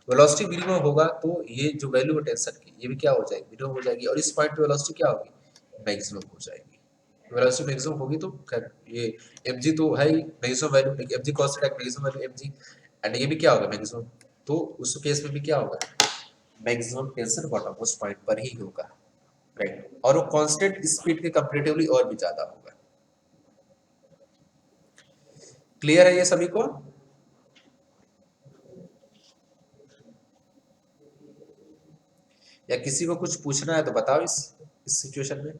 वेलोसिटी मिनिमम होगा तो ये जो वैल्यू है टेंशन की, ये भी क्या हो जाएगी, मिनिमम हो जाएगी, और इस पॉइंट पे वेलोसिटी क्या होगी, मैक्सिमम हो जाएगी। वेलोसिटी मैक्सिमम होगी तो खैर ये mg तो है ही maximum value, mg cos theta maximum value mg, and ये भी क्या होगा मैक्सिमम, तो उस केस में भी क्या होगा, maximum tension bottom most point पर ही होगा, राइट, और वो कांस्टेंट स्पीड के कंपैरेटिवली और भी ज्यादा होगा। क्लियर है ये सभी को, या किसी को कुछ पूछना है तो बताओ इस सिचुएशन में।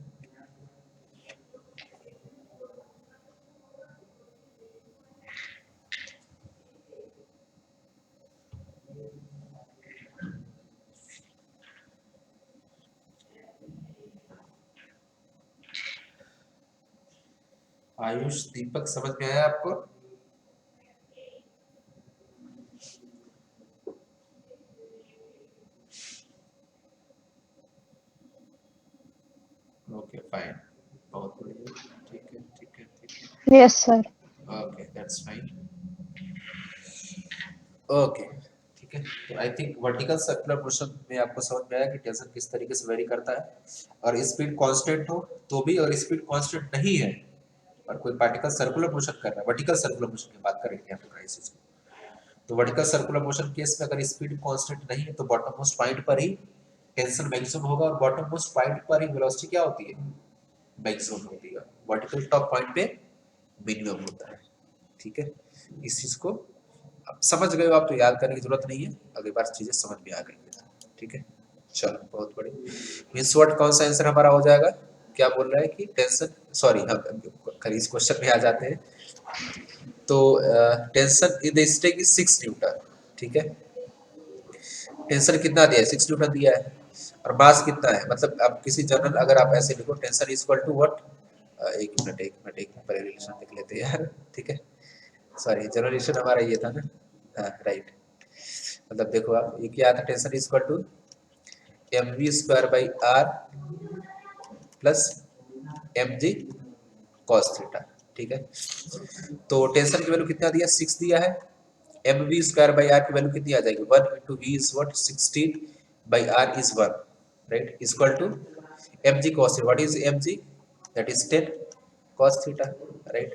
आयुष, दीपक, समझ में आया आपको? ओके फाइन, बहुत बढ़िया, ठीक है ठीक है ठीक है, Yes, sir. Okay that's fine, okay ठीक है। तो I think vertical circular motion में आपको समझ में आया कि टेंशन किस तरीके से वेरी करता है, और स्पीड कांस्टेंट हो तो भी, और स्पीड कांस्टेंट नहीं है और कोई पार्टिकल सर्कुलर मोशन कर रहा है, वर्टिकल सर्कुलर मोशन की बात करेंगे यहाँ पे क्राइसिस की। तो वर्टिकल सर्कुलर मोशन केस में अगर स्पीड कांस्टेंट नहीं है तो बॉटम मोस्ट पॉइंट पर ही टेंशन मैक्सिमम होगा, और बॉटम मोस्ट पॉइंट पर ही वेलोसिटी क्या होती है, मैक्सिमम होती है। वर्टिकल टॉप पॉइंट पे मिनिमम होता है, ठीक है। इस चीज को अब समझ गए हो आप, तो याद करने की जरूरत नहीं है, अगली बार चीजें समझ में आ गई, ठीक है। चलो बहुत बढ़िया, मींस व्हाट कौन सा आंसर हमारा हो जाएगा, क्या बोल रहा है कि टेंशन, सॉरी हम इस क्वेश्चन में आ जाते हैं। तो tension in the string is 6 Newton, ठीक है। टेंशन कितना दिया है, 6 न्यूटन दिया है, और मास कितना है, मतलब आप किसी जनरल अगर आप ऐसे लिखो tension is equal to what, एक मिनट पर रिलेशन लिख लेते हैं यार, ठीक है। सॉरी जनरलाइजेशन हमारा ये था ना, हाँ राइट, मतलब देखो आप ये क्या था, tension is equal to mv² r plus mg cos theta, ठीक है। तो टेंशन की वैल्यू कितना दिया, 6 दिया है, mv² की वैल्यू कितनी आ जाएगी, 1 into v is what, 16/r is 1, right, is equal to mg cos theta. What is mg? That is 10 cos theta, right.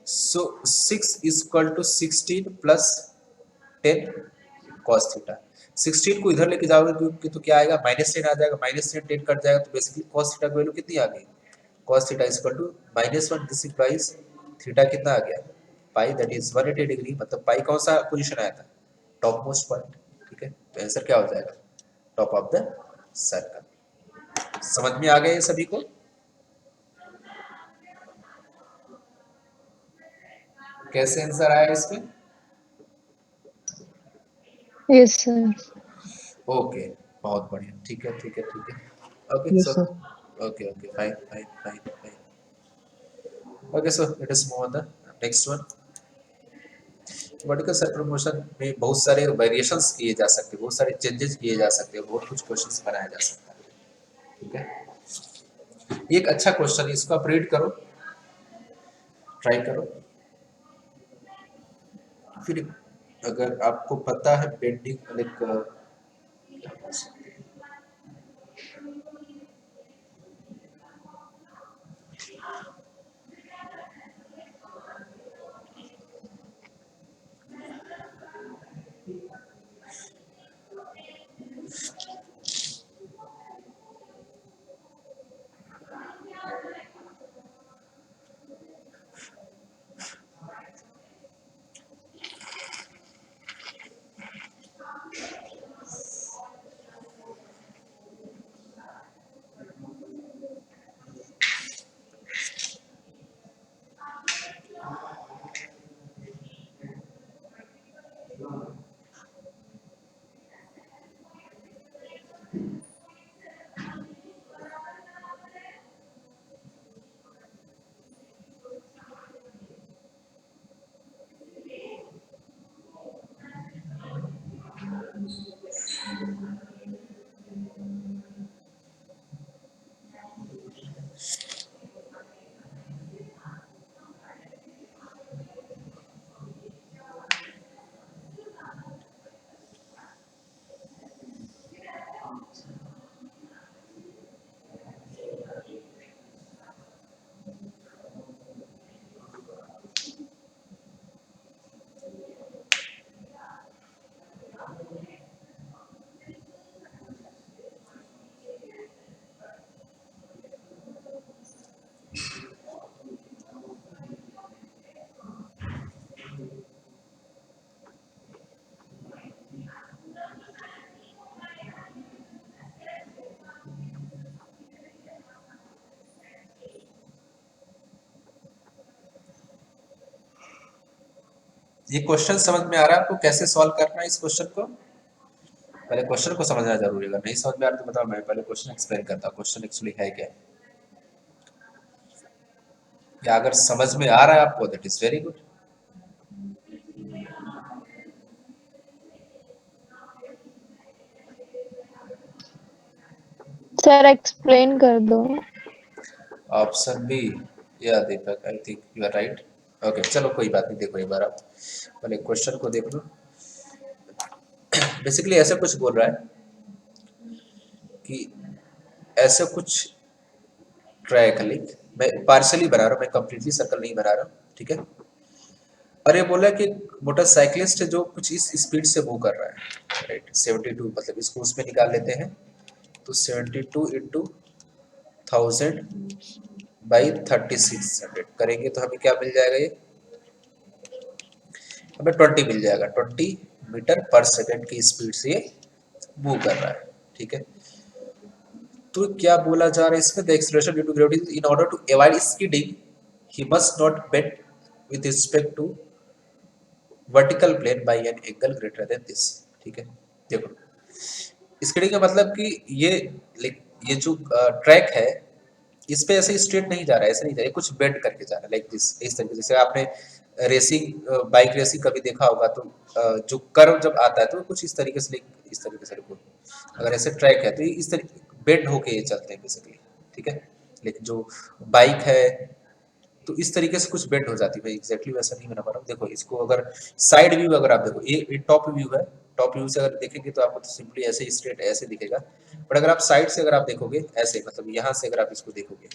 So 6 is equal to 16 plus 10 cos theta. 16 को इधर लेके जाओगे तो क्या आएगा, -10 आ जाएगा, -10 10 कट जाएगा, तो बेसिकली cos थीटा की वैल्यू कितनी आ गई, cos theta is equal to -1, this implies theta कितना आ गया, पाई, दैट इज 180 डिग्री, मतलब पाई कौन सा पोजीशन आया था, टॉप मोस्ट पॉइंट, ठीक है। तो आंसर क्या हो जाएगा, टॉप ऑफ द सर्कल। समझ में आ गया ये सभी को, कैसे आंसर आया इसमें, Yes, sir. ओके बहुत बढ़िया, ठीक है ठीक है ठीक है, okay Yes, so sir. Okay okay fine fine fine fine, okay so let us move on the next one। Vertical circular motion में बहुत सारे वेरिएशंस किए जा सकते हैं, बहुत सारे चेंजेस किए जा सकते हैं, बहुत कुछ क्वेश्चंस बनाया जा सकता है, ठीक है। ये एक अच्छा क्वेश्चन है, इसको आप रीड करो, ट्राई करो, फिर अगर आपको पता है बेंडिंग लाइक, ये क्वेश्चन समझ में आ रहा है आपको, कैसे सॉल्व करना है इस क्वेश्चन को, पहले क्वेश्चन को समझना जरूरी है, अगर नहीं समझ में आ रहा तो बताओ, मैं पहले क्वेश्चन एक्सप्लेन करता हूँ, क्वेश्चन एक्चुअली है क्या, या अगर समझ में आ रहा है आपको that is very good. Sir, explain कर दो. Option B, yeah Deepak, I think you are right. Okay, चलो कोई बात नहीं, देखो एक बार आप पहले क्वेश्चन को देख लो। बेसिकली ऐसा कुछ बोल रहा है कि ऐसे कुछ ट्रैक लिख, मैं पार्शली बना रहा हूँ, मैं कंप्लीटली सर्कल नहीं बना रहा हूँ, ठीक है। और ये बोला कि मोटरसाइकिलिस्ट जो कुछ इस स्पीड से मूव कर रहा है, राइट, 72, मतलब इसको उसमें निकाल लेते हैं, तो 72 इंटू 1000 बाई 3600 करेंगे तो हमें क्या मिल जाएगा, ये हमें 20 मिल जाएगा। 20 मीटर पर सेकंड की स्पीड से ये मूव कर रहा है, ठीक है। तो क्या बोला जा रहा है इसमें, the acceleration due to gravity in order to avoid skidding he must not bend with respect to vertical plane by an angle greater than this, ठीक है। देखो स्किडिंग का मतलब कि ये जो ट्रैक है इस पे ऐसे स्ट्रेट नहीं जा रहा है, ऐसे नहीं जा रहा है, कुछ बेंड करके जा रहा है, लाइक दिस, इस तरीके से। जैसे आपने रेसिंग बाइक रेसिंग कभी देखा होगा तो जो कर्व जब आता है तो कुछ इस तरीके से, इस तरीके से अगर ऐसे ट्रैक है तो ये इस तरीके बेंड होके ये चलते हैं बेसिकली, ठीक है। लेकिन जो बाइक है तो इस तरीके से कुछ बेंड हो जाती है, मैं एग्जैक्टली वैसा नहीं बना पा रहा हूँ। देखो इसको अगर साइड व्यू अगर आप देखो, ये टॉप व्यू है, टॉप व्यू से अगर देखेंगे तो आपको तो सिंपली ऐसे ही स्ट्रेट ऐसे दिखेगा, बट अगर आप साइड से अगर आप देखोगे ऐसे, मतलब यहाँ से अगर आप इसको देखोगे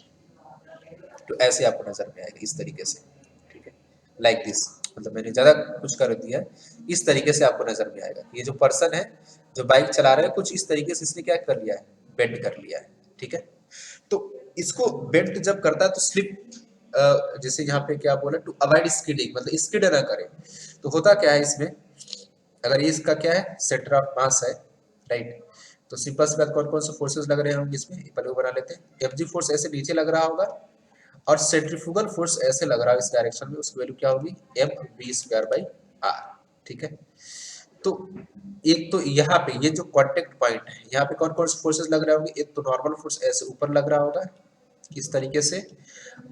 तो ऐसे आपको नजर में आएगा, इस तरीके से, ठीक है, लाइक दिस। मतलब मैंने ज्यादा कुछ कर दिया है, इस तरीके से आपको नजर में आएगा। ये जो पर्सन है जो बाइक चला रहा है कुछ इस तरीके से इसने क्या कर लिया है, बेंड कर लिया है, ठीक है। तो इसको बेंड जब करता है तो स्लिप, जैसे यहाँ पे क्या बोला, टू अवॉइड स्किडिंग, मतलब स्किड ना करे। तो होता क्या है इसमें, अगर ये इसका क्या है, सेंटर ऑफ मास है, राइट, तो सिंपल सी बात, कौन कौन से फोर्सेस लग रहे होंगे इसमें, पहले वो बना लेते हैं। एफजी फोर्स ऐसे नीचे लग रहा होगा और सेंट्रीफ्यूगल फोर्स ऐसे लग रहा है इस डायरेक्शन में, उसकी वैल्यू क्या होगी, mv²/r, ठीक है। तो एक तो यहाँ पे ये जो कांटेक्ट पॉइंट है, यहाँ पे कौन कौन से फोर्सेस लग रहे होंगे, एक तो नॉर्मल फोर्स ऐसे ऊपर लग रहा होगा इस तरीके से,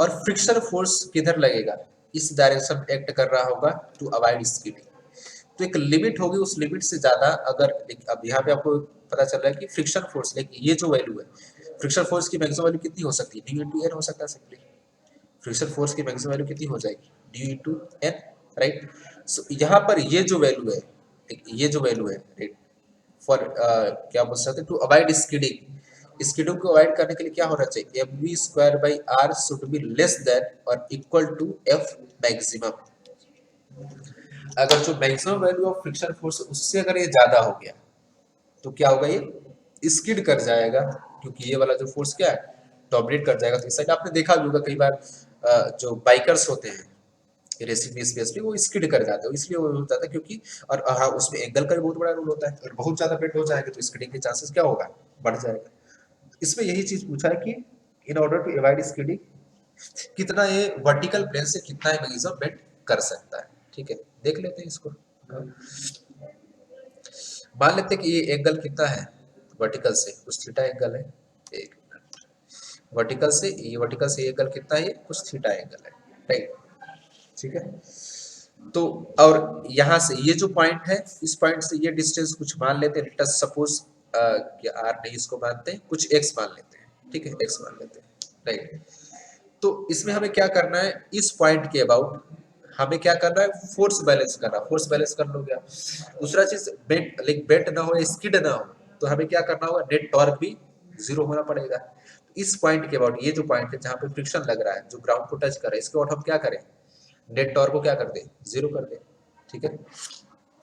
और फ्रिक्शन फोर्स किधर लगेगा, इस डायरेक्शन में एक्ट कर रहा होगा टू अवॉइड स्किडिंग। तो एक लिमिट होगी, उस लिमिट से ज्यादा अगर, अब यहाँ पे आपको पता चल रहा है कि फ्रिक्शन फोर्स, लेकिन ये जो वैल्यू है फ्रिक्शन फोर्स की मैक्सिमम वैल्यू कितनी हो सकती है, न्यू इंटू एन हो सकता है सिंपली। फ्रिक्शन फोर्स की मैक्सिमम वैल्यू कितनी हो जाएगी, न्यू इंटू एन, राइट। सो यहाँ पर ये जो वैल्यू है, ये जो वैल्यू है, राइट, फॉर क्या बोल सकते हैं, टू अवॉइड स्किडिंग, स्किडिंग को अवॉइड करने के लिए क्या होना चाहिए, mv²/r should be less than और इक्वल टू f मैक्सिमम। अगर जो maximum value of friction force उससे अगर ये ज्यादा हो गया तो क्या होगा, ये स्किड कर जाएगा, क्योंकि ये वाला जो फोर्स क्या है, डोमिनेट कर जाएगा। तो इस साइड आपने देखा भी होगा कई बार जो बाइकर्स होते हैं रेसिंग स्पेस पे वो स्किड कर जाते हैं, इसलिए वो होता है क्योंकि, और हाँ उसमें एंगल का भी बहुत बड़ा रोल होता है, अगर बहुत ज्यादा बेंड हो जाएगा तो स्किडिंग के चांसेस क्या होगा, बढ़ जाएगा। इसमें यही चीज पूछा है कि in order to avoid skidding कितना ये वर्टिकल प्लेन से कितना ये मैक्सिमम बेंड कर सकता है, ठीक है। देख लेते हैं इसको, मान लेते हैं कि ये एंगल कितना है वर्टिकल से, कुछ थीटा एंगल है, एक वर्टिकल से ये एंगल कितना है, ये कुछ थीटा एंगल है, राइट, ठीक है। तो और यहाँ से ये जो पॉइंट है, इस पॉइंट से ये डिस्टेंस कुछ मान लेते हैं, लेट अस सपोज कि r नहीं इसको मानते हैं, कुछ x मान लेते हैं, ठीक है, x मान लेते हैं, राइट। तो इसमें हमें क्या करना है, इस पॉइंट के अबाउट हमें क्या करना है, फोर्स बैलेंस करना, फोर्स बैलेंस कर लो गया। दूसरा चीज बेंट ना हो, स्किड ना हो, तो हमें क्या करना होगा, नेट टॉर्क भी 0 होना पड़ेगा। इस पॉइंट के अबाउट, ये जो पॉइंट है जहाँ पे फ्रिक्शन लग रहा है, जो ग्राउंड को टच कर रहा है, इसके अबाउट हम क्या करें, नेट टॉर्क को क्या कर दे, 0 कर दे, ठीक है।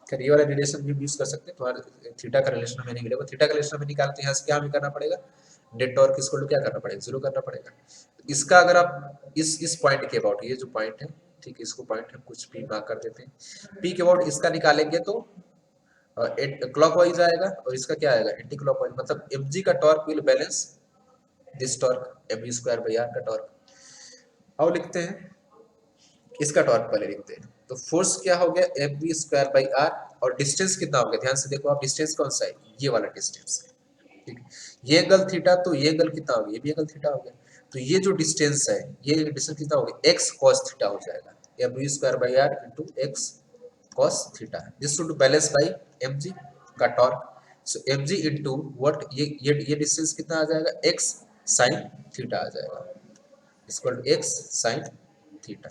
फिर ये वाला रिलेशन भी यूज कर सकते हैं, तो थीटा का रिलेशन हमें नहीं मिलेगा, थीटा का रिलेशन हमें निकालते हैं, यहाँ से क्या हमें करना पड़ेगा, नेट टॉर्क इसको क्या करना पड़ेगा, 0 करना पड़ेगा। इसका अगर आप इस पॉइंट के अबाउट, ये जो पॉइंट है, ठीक है, इसको पॉइंट हम कुछ पी मार्क कर देते हैं, पी के अबाउट इसका निकालेंगे तो क्लॉकवाइज आएगा, और इसका क्या आएगा, एंटी क्लॉकवाइज, मतलब mg का torque will balance this torque, mv²/r का टॉर्क। अब लिखते हैं इसका टॉर्क पहले लिखते हैं, तो फोर्स क्या हो गया, mv²/r, और डिस्टेंस कितना हो गया, ध्यान से देखो आप, डिस्टेंस कौन सा है, ये वाला डिस्टेंस है, ठीक है। ये एंगल थीटा, तो ये एंगल कितना हो गया, ये भी एंगल थीटा हो गया, तो ये जो डिस्टेंस है, ये डिस्टेंस कितना हो गया, x cos थीटा हो जाएगा, mv²/r into x cos theta, this should balance by mg का torque. So mg into what, ये डिस्टेंस कितना आ जाएगा, x sin थीटा आ जाएगा, equal to X sine theta.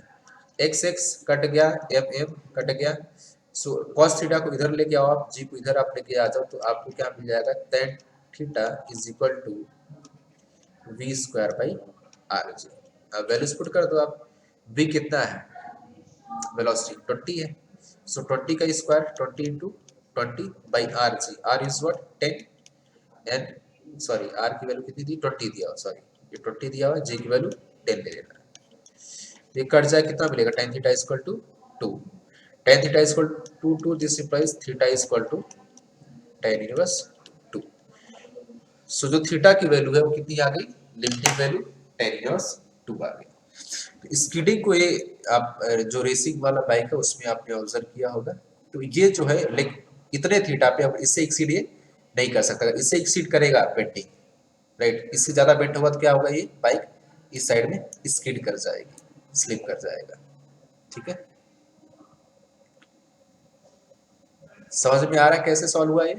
X X cut गया, एम एम कट गया, सो कॉस थीटा को इधर लेके आओ आप, जी को इधर आप लेके आ जाओ, तो आपको क्या मिल जाएगा, tan theta is equal to V square by R G. अब वैल्यूज पुट कर दो आप, वी कितना है, वेलोसिटी 20 है, सो 20 का square 20 into 20 by R G, R is what 10 and sorry R की वैल्यू कितनी दी 20 दिया हुआ, सॉरी ये 20 दिया हुआ, जे की वैल्यू 10 ले लेना। ये कट जाए कितना मिलेगा, tan theta is equal to 2, tan theta is equal to 2, this implies theta is equal to tan inverse 2। So जो थीटा की वैल्यू है वो कितनी आ गई, लिमिटिंग वैल्यू tan इनवर्स 2 आ गई। स्कीडिंग को ये आप जो रेसिंग वाला बाइक है उसमें आपने ऑब्जर्व किया होगा, तो ये जो है लाइक इतने थीटा पे अब इससे एक्सीड ये नहीं कर सकता, इससे एक्सीड करेगा बेंडिंग, राइट, इससे ज्यादा बेंड होगा तो क्या होगा, ये बाइक इस साइड में स्किड कर जाएगी, स्लिप कर जाएगा। ठीक है, समझ में आ रहा है कैसे सॉल्व हुआ ये,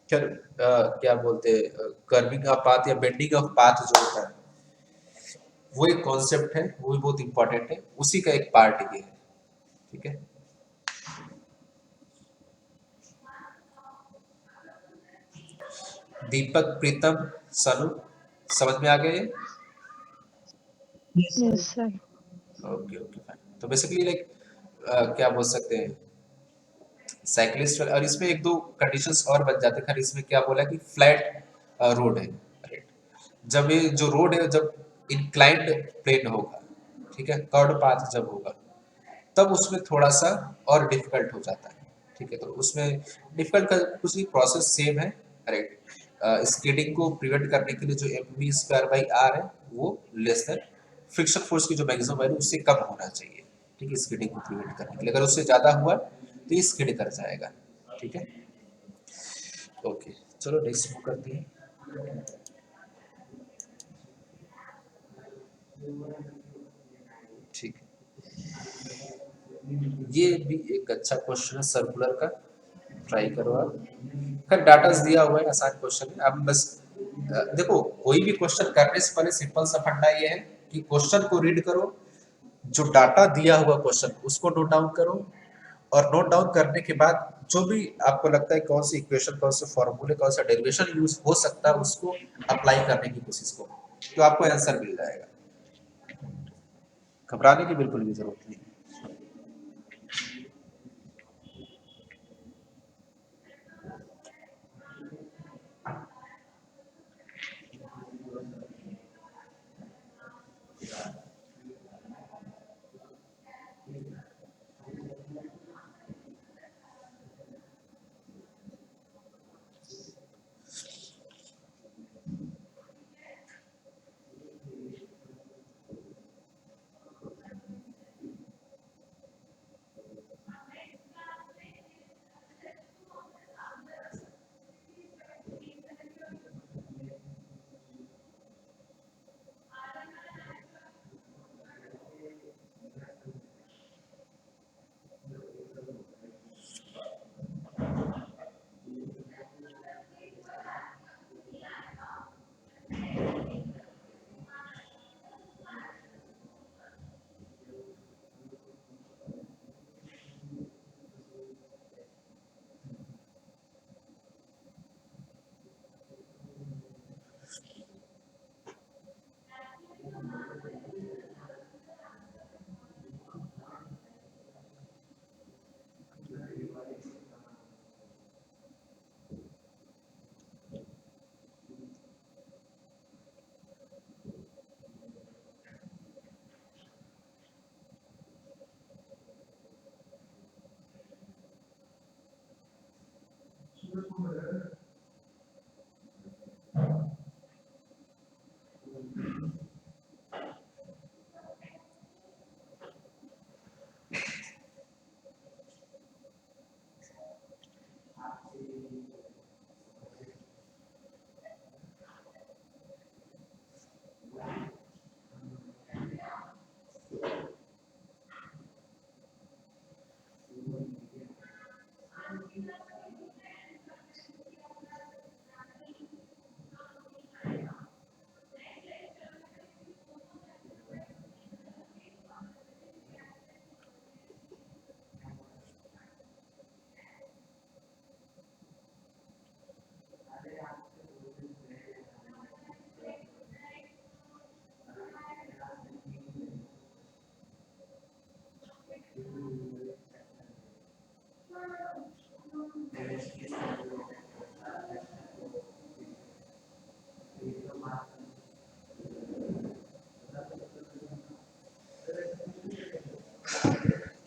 फिर क्या बोलते हैं कर्विंग ऑफ पाथ या बेंडिंग ऑफ पाथ जो होता है वो एक कॉन्सेप्ट है, वो भी बहुत इंपॉर्टेंट है, उसी का एक पार्ट ये है। ठीक है, दीपक प्रीतम सनु समझ में आ गए, Yes, sir. Yes, sir. Okay okay fine. तो बेसिकली लाइक क्या बोल सकते हैं साइक्लिस्ट, और इसमें एक दो कंडीशंस और बन जाते हैं। खैर इसमें क्या बोला कि फ्लैट रोड है, राइट, जब ये जो रोड है जब इंक्लाइंड प्लेन होगा, ठीक है, कर्व पाथ जब होगा तब उसमें थोड़ा सा और डिफिकल्ट हो जाता है। ठीक है, तो उसमें डिफिकल्ट का कुछ नहीं, प्रोसेस सेम है, राइट। स्कीडिंग को प्रिवेंट करने के लिए जो M we square by R है वो लेस देन फ्रिक्शन फोर्स की जो मैक्सिमम वैल्यू उससे कम होना चाहिए। ठीक है, स्कीडिंग को प्रिवेंट करने के लिए, अगर उससे ज्यादा हुआ तो ये स्किड कर जाएगा। ठीक है, ओके, चलो नेक्स्ट मूव करते हैं। ठीक है, ये भी एक अच्छा क्वेश्चन है सर्कुलर का, ट्राई करो आप। खैर डाटा दिया हुआ है, आसान क्वेश्चन है, आप बस देखो कोई भी क्वेश्चन करने से पहले सिंपल सा फंडा ये है कि क्वेश्चन को रीड करो, जो डाटा दिया हुआ क्वेश्चन उसको नोट डाउन करो, और नोट डाउन करने के बाद जो भी आपको लगता है कौन सी इक्वेशन, कौन से फॉर्मूले, कौन सा डेरिवेशन यूज हो सकता है उसको अप्लाई करने की कोशिश करो, तो आपको आंसर मिल जाएगा। घबराने की बिल्कुल भी जरूरत नहीं।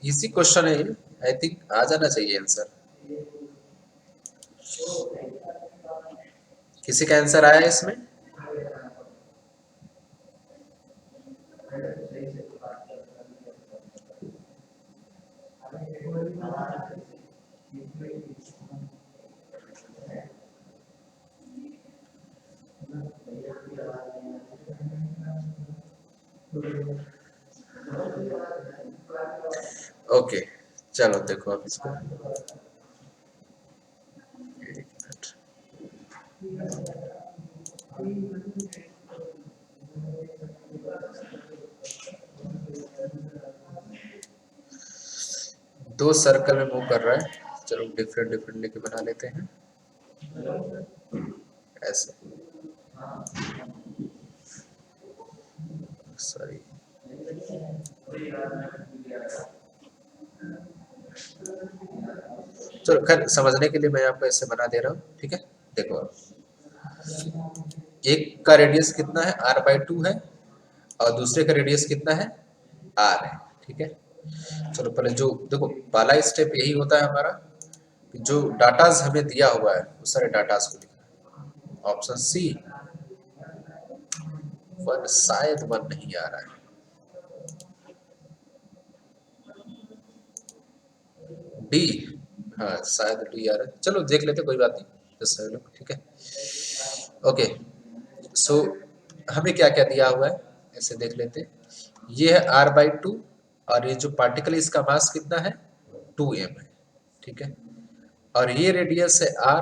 इजी क्वेश्चन है ये, आई थिंक आ जाना चाहिए आंसर। किसी का आंसर आया है इसमें? ओके चलो देखो अब इसको, एक मिनट। दो सर्कल में मूव कर रहा है, चलो डिफरेंट डिफरेंट लेके बना लेते हैं ऐसे, सॉरी चलो खैर समझने के लिए मैं आपको ऐसे बना दे रहा हूँ, ठीक है। देखो अब एक का रेडियस कितना है r/2 है और दूसरे का रेडियस कितना है r है, ठीक है। चलो पहले जो देखो पहला स्टेप यही होता है हमारा कि जो डाटाज हमें दिया हुआ है उस सारे डाटाज को लिखना। ऑप्शन सी वन, शायद वन नहीं आ रहा है, डी, हाँ शायद डी आ रहा है, चलो देख लेते कोई बात नहीं, जस्ट लोग, ठीक है। ओके सो हमें क्या क्या दिया हुआ है ऐसे देख लेते हैं। ये है r/2 और ये जो पार्टिकल है इसका मास कितना है 2m है, ठीक है। और ये रेडियस है r,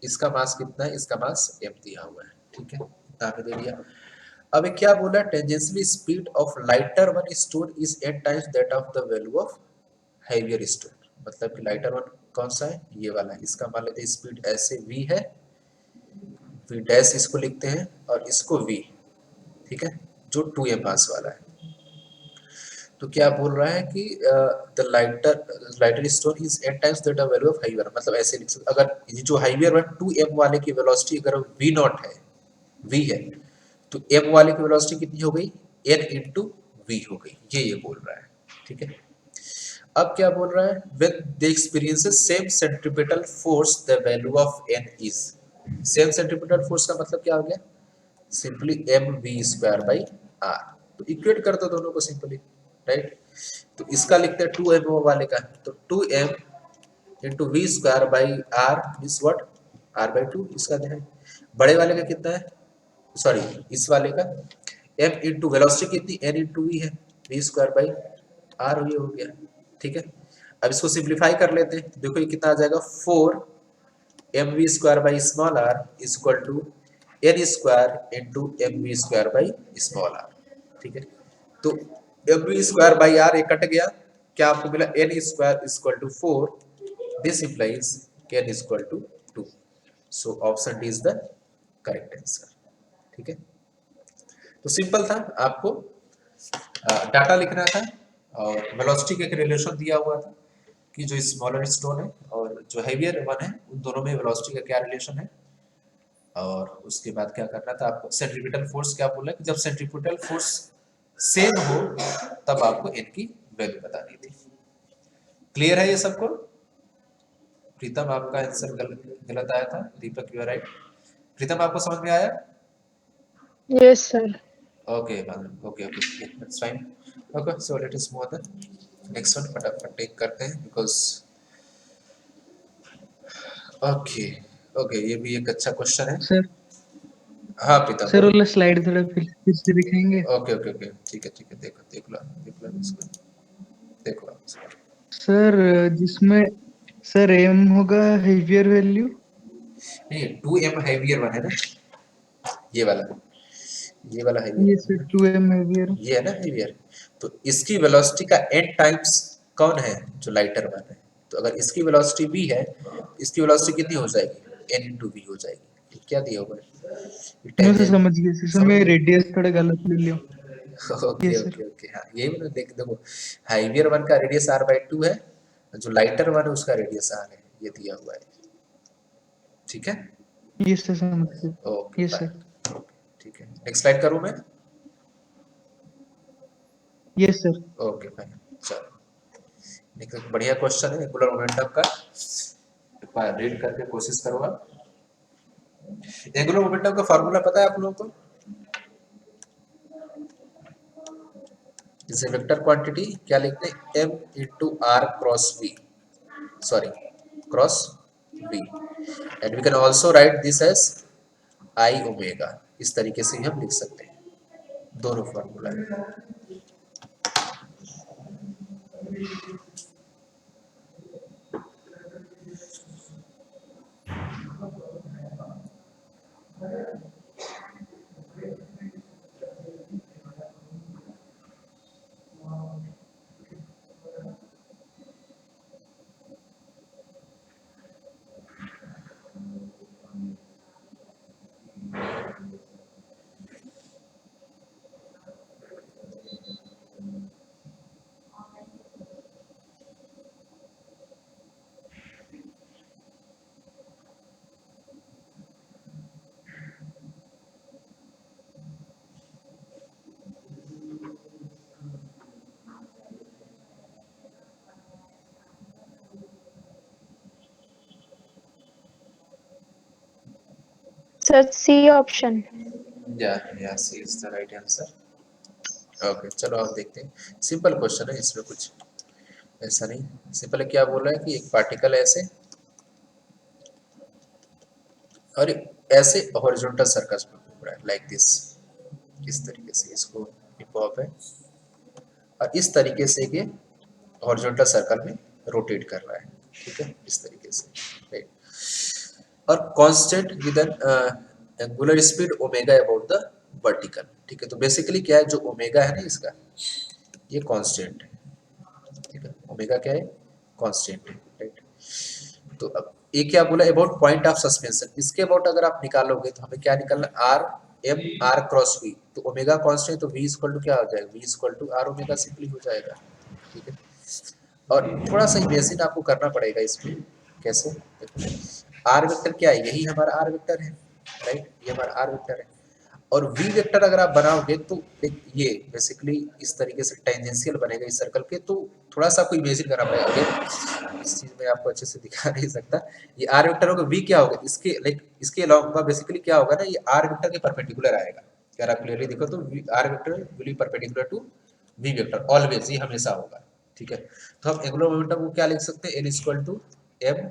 इसका मास कितना है, इसका मास m दिया हुआ है, ठीक है, इतना हमें दे दिया। अब क्या बोला, tangential speed of lighter one stone is 8 times that of the value of heavier stone. मतलब कि लाइटर वन कौन सा है, ये वाला, इसका मान लेते हैं स्पीड ऐसे v है, v डैश इसको लिखते हैं और इसको v, ठीक है, जो 2m मास वाला है। तो क्या बोल रहा है कि the lighter stone is 8 times that value of heavier, मतलब ऐसे लिख सकते, अगर ये जो हाइवियर वन 2m वाले की वेलोसिटी अगर v नॉट है, v है, तो m वाले की वेलोसिटी कितनी हो गई, n इंटू v हो गई, ये बोल रहा है, ठीक है। अब क्या बोल रहा है, when they experiences same centripetal force the value of n is, same centripetal force का मतलब क्या हो गया, सिंपली mv²/r, तो इक्वेट कर दो दोनों को सिंपली, राइट। तो इसका लिखते हैं 2m वाले का, तो 2m into v²/r is what, r/2, इसका है बड़े वाले का कितना है, सॉरी इस वाले का m इंटू वेलोसिटी कितनी n इंटू v है, v²/r ये हो गया, ठीक है। अब इसको सिंप्लीफाई कर लेते हैं, देखो ये कितना आ जाएगा, 4mv²/r is equal to n² into mv²/r, ठीक है। तो mv²/r ये कट गया, क्या आपको मिला, n² is equal to 4, this implies n is equal to 2, so option D is the correct answer, ठीक है। तो सिंपल था, आपको डाटा लिखना था और वेलोसिटी का एक रिलेशन दिया हुआ था कि जो स्मॉलर स्टोन है और जो हेवियर वन है उन दोनों में वेलोसिटी का क्या रिलेशन है, और उसके बाद क्या करना था आपको, सेंट्रीपिटल फोर्स क्या बोला कि जब सेंट्रीपिटल फोर्स सेम हो तब आपको n की वैल्यू बतानी थी। क्लियर है ये सबको? प्रीतम आपका आंसर गलत आया था, दीपक यू आर राइट। प्रीतम आपको समझ में आया? Yes, sir. Okay okay that's fine. Okay so let us move on next one, फटाफट टेक करते हैं बिकॉज ओके ये भी एक अच्छा क्वेश्चन है। सर हाँ प्रीतम सर वाला स्लाइड थोड़ा फिर से दिखाएंगे। ओके ठीक है देख लो इसको, देखो आप इसको। सर जिसमें सर m होगा हेवियर वैल्यू, नहीं 2m हेवियर वन है ना, ये वाला ये हेवियर, सर 2m हेवियर, ये है ना हेवियर, तो इसकी वेलोसिटी का n टाइम्स कौन है, जो लाइटर वन है। तो अगर इसकी वेलोसिटी v है, इसकी वेलोसिटी कितनी हो जाएगी, n इंटू v हो जाएगी। क्या दिया हुआ है, मैं समझ गया सर, मैं रेडियस थोड़ा गलत ले लिया। ओके हाँ यही मैंने देखो हाइवियर वन का रेडियस r/2 है, जो लाइटर वन है उसका रेडियस r है, ये दिया हुआ है, ठीक है। ये सर समझ गया। ओके ये सर, ठीक है, नेक्स्ट स्लाइड करूं मैं? ये सर, ओके फाइन, चलो एक बढ़िया क्वेश्चन है एंगुलर मोमेंटम का, एक बार रीड करके कोशिश करो आप। एंगुलर मोमेंटम का फार्मूला पता है आप लोगों को? इसे वेक्टर क्वांटिटी क्या लिखते हैं, m into R cross V, sorry cross V, and V can also write this as I omega, इस तरीके से हम लिख सकते हैं, दोनों फार्मूला है। Sir, C option. Yeah C is the right answer. Okay चलो आप देखते हैं, सिंपल क्वेश्चन है, इसमें कुछ ऐसा नहीं, सिंपल है। क्या बोल रहा है कि एक पार्टिकल ऐसे और ऐसे हॉरिजॉन्टल सर्कल्स में घूम रहा है, लाइक दिस, इस तरीके से इसको हिप-हॉप है, और इस तरीके से ये हॉरिजॉन्टल सर्कल में रोटेट कर रहा है, ठीक है, इस तरीके से, राइट, और constant with N angular speed omega about the vertical, ठीक है। तो बेसिकली क्या है, जो ओमेगा है ना इसका, ये कांस्टेंट है, ठीक है, ओमेगा क्या है, कांस्टेंट है, राइट। तो अब ये क्या बोला, अबाउट पॉइंट ऑफ सस्पेंशन, इसके अबाउट अगर आप निकालोगे तो हमें क्या निकालना, R M R cross V, तो ओमेगा कांस्टेंट, तो वी इक्वल टू क्या हो जाएगा, V equal to R omega simply हो जाएगा, ठीक है। और थोड़ा सा इमेजिन आपको करना पड़ेगा इसमें, कैसे, देखो आर वेक्टर क्या है, यही हमारा आर वेक्टर है, राइट, ये हमारा आर वेक्टर है, और वी वेक्टर अगर आप बनाओगे तो एक ये बेसिकली इस तरीके से टेंजेंशियल बनेगा इस सर्कल के, तो थोड़ा सा आपको इमेजिन करना पड़ेगा, इस चीज में आपको अच्छे से दिखा नहीं सकता। ये आर वेक्टर होगा, वी क्या होगा, इसके लाइक इसके अलावा बेसिकली क्या होगा ना, ये आर वेक्टर के परपेंडिकुलर आएगा, अगर आप क्लियरली देखो तो R vector will be perpendicular to V vector always, ये हमेशा होगा, ठीक है। तो हम एंगुलर मोमेंटम को क्या लिख सकते हैं, N equal to M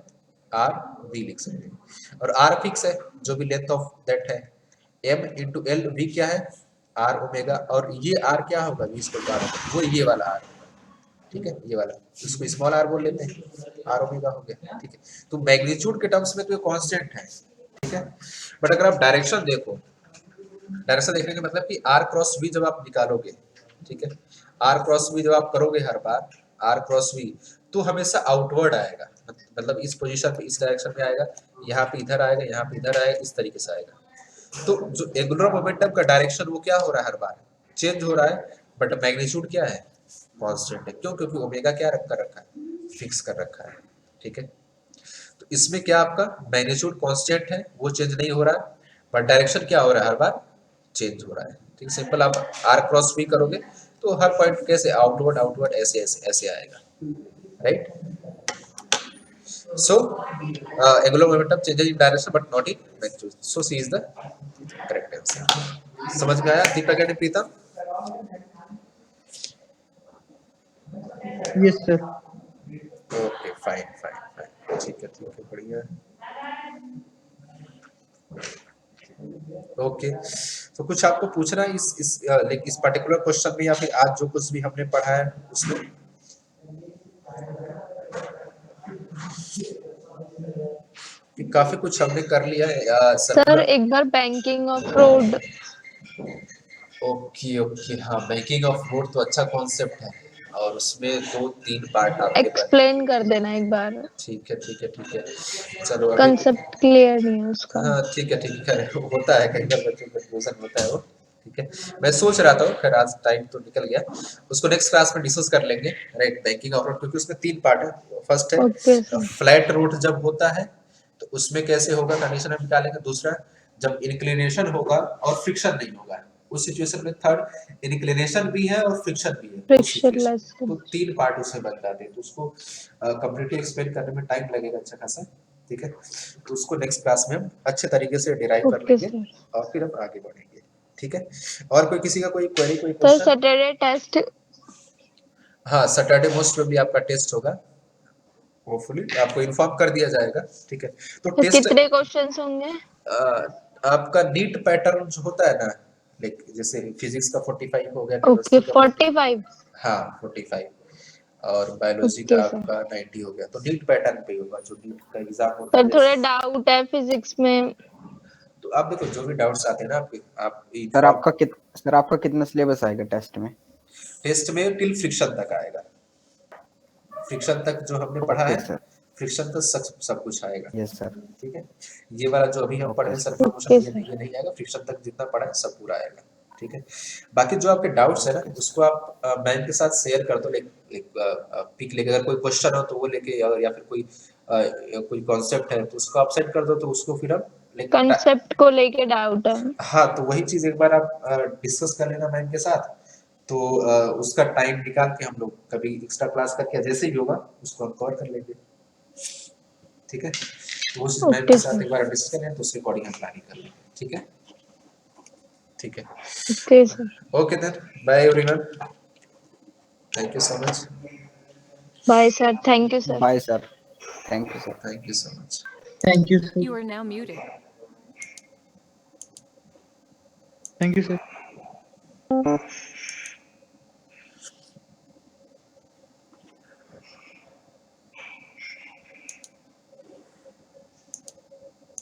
R V लिख सकते हैं, और आर फिक्स है, जो भी लेंथ ऑफ दैट है, m इंटू एल, वी क्या है, आर ओमेगा, और ये आर क्या होगा, वी इक्वल टू आर, वो ये वाला आर, ठीक है, ये वाला, इसको स्मॉल आर बोल लेते हैं, आर ओमेगा हो गया, ठीक है। तो मैग्नीट्यूड के टर्म्स में तो ये कांस्टेंट है, ठीक है, बट अगर आप डायरेक्शन देखो, डायरेक्शन देखने का मतलब कि आर क्रॉस वी जब आप निकालोगे, ठीक है, आर क्रॉस वी जब आप करोगे हर बार, आर क्रॉस वी, तो हमेशा आउटवर्ड आएगा, मतलब इस पोजीशन पे, इस डायरेक्शन में आएगा, यहाँ पे इधर आएगा, यहाँ पे इधर आएगा, इस तरीके से आएगा। तो जो एंगुलर मोमेंटम का डायरेक्शन वो क्या हो रहा है, हर बार चेंज हो रहा है, बट मैग्नीट्यूड क्या है, कांस्टेंट है, क्यों, क्योंकि ओमेगा क्या रखा है, फिक्स कर रखा है, ठीक है। तो इसमें क्या आपका मैग्नीट्यूड कांस्टेंट है, वो चेंज नहीं हो रहा है, बट डायरेक्शन क्या हो रहा है, हर बार चेंज हो रहा है, ठीक। सिंपल आप आर क्रॉस वी करोगे तो हर पॉइंट कैसे आउटवर्ड आउटवर्ड ऐसे ऐसे ऐसे आएगा, right. So angular momentum changes in direction but not in magnitude. So C is the correct answer. समझ में आया Deepak and Pritam? Yes sir. Okay fine fine fine, ठीक है बढ़िया। ओके तो कुछ आपको पूछना है इस पर्टिकुलर क्वेश्चन में, या फिर आज जो कुछ भी हमने पढ़ा है उसमें? कि काफी कुछ हमने कर लिया है सर एक बार banking of road. Okay okay, हाँ बैंकिंग ऑफ रोड तो अच्छा कॉन्सेप्ट है, और उसमें 2-3 पार्ट आपके एक्सप्लेन कर देना एक बार। ठीक है चलो, कंसेप्ट क्लियर नहीं है उसका। हाँ ठीक है, होता है कई बार बच्चों को कंफ्यूजन होता है वो, ठीक है। मैं सोच रहा था, खैर आज टाइम तो निकल गया, उसको नेक्स्ट क्लास में डिस्कस कर लेंगे, राइट, बैंकिंग ऑफ रोड, क्योंकि उसमें 3 पार्ट है। फर्स्ट है फ्लैट रोड जब होता है तो उसमें कैसे होगा, कंडीशन हम निकालेंगे। दूसरा, जब इंक्लिनेशन होगा और फ्रिक्शन नहीं होगा उस सिचुएशन में थर्ड इंक्लिनेशन भी है और फ्रिक्शन भी है, उस situation फ्रिक्शनलेस तो 3 पार्ट उसमें बन जाते हैं, तो उसको कंप्लीटली एक्सप्लेन करने में टाइम लगेगा अच्छा खासा, ठीक है। तो उसको नेक्स्ट क्लास में हम अच्छे तरीके से डिराइव कर ओके लेंगे सर। और फिर हम आगे बढ़ेंगे, ठीक है। और कोई किसी का कोई क्वेरी, कोई सर क्वेश्चन? सैटरडे टेस्ट हाँ, सैटरडे मोस्ट प्रोबेबली आपका टेस्ट होगा, होपफुली आपको इन्फॉर्म कर दिया जाएगा, ठीक है। तो तो टेस्ट कितने क्वेश्चंस होंगे? आपका नीट पैटर्न जो होता है ना, लाइक जैसे फिजिक्स का 45 हो गया, ओके केमिस्ट्री का 45। हाँ 45, और बायोलॉजी ओके का सर। आपका 90 हो गया, तो नीट पैटर्न पे होगा जो नीट का एग्जाम होता है सर थोड़ा जैसे। डाउट है फिजिक्स में। तो आप देखो जो भी डाउट्स आते हैं ना आपके, आप सर आपका कितना सिलेबस आएगा टेस्ट में? टेस्ट में टिल फ्रिक्शन तक आएगा, फ्रिक्शन तक जो हमने पढ़ा ओके है, सर। फ्रिक्शन तक सब कुछ आएगा, यस सर। ठीक है। ये वाला जो अभी हम पढ़ रहे हैं okay sir okay promotion, sir. ये नहीं आएगा, फ्रिक्शन तक जितना पढ़ा है सब पूरा आएगा, ठीक है। बाकी जो आपके डाउट्स है ना, उसको आप मैम के साथ शेयर कर दो, पिक लेके, अगर कोई क्वेश्चन हो तो वो लेके, या फिर कोई कॉन्सेप्ट है तो उसको आप सेंड कर दो, तो उसको फिर हम कंसेप्ट को लेके डाउट है। हाँ, तो वही चीज एक बार आप डिस्कस कर लेना मैम के साथ, तो उसका टाइम निकाल के हम लोग कभी एक्स्ट्रा क्लास करके जैसे भी होगा उसको हम कवर कर लेंगे, ठीक है। तो वो चीज मैम के ओके साथ सर। एक बार डिस्कस करें, तो उसके अकॉर्डिंग हम प्लानिंग कर लेंगे, ठीक है, ठीक है। Okay sir. Okay then, bye everyone, thank you so much, bye sir. Thank you sir. Bye sir, thank you sir. Thank you so much. Thank you sir. You are now muted. Thank you sir.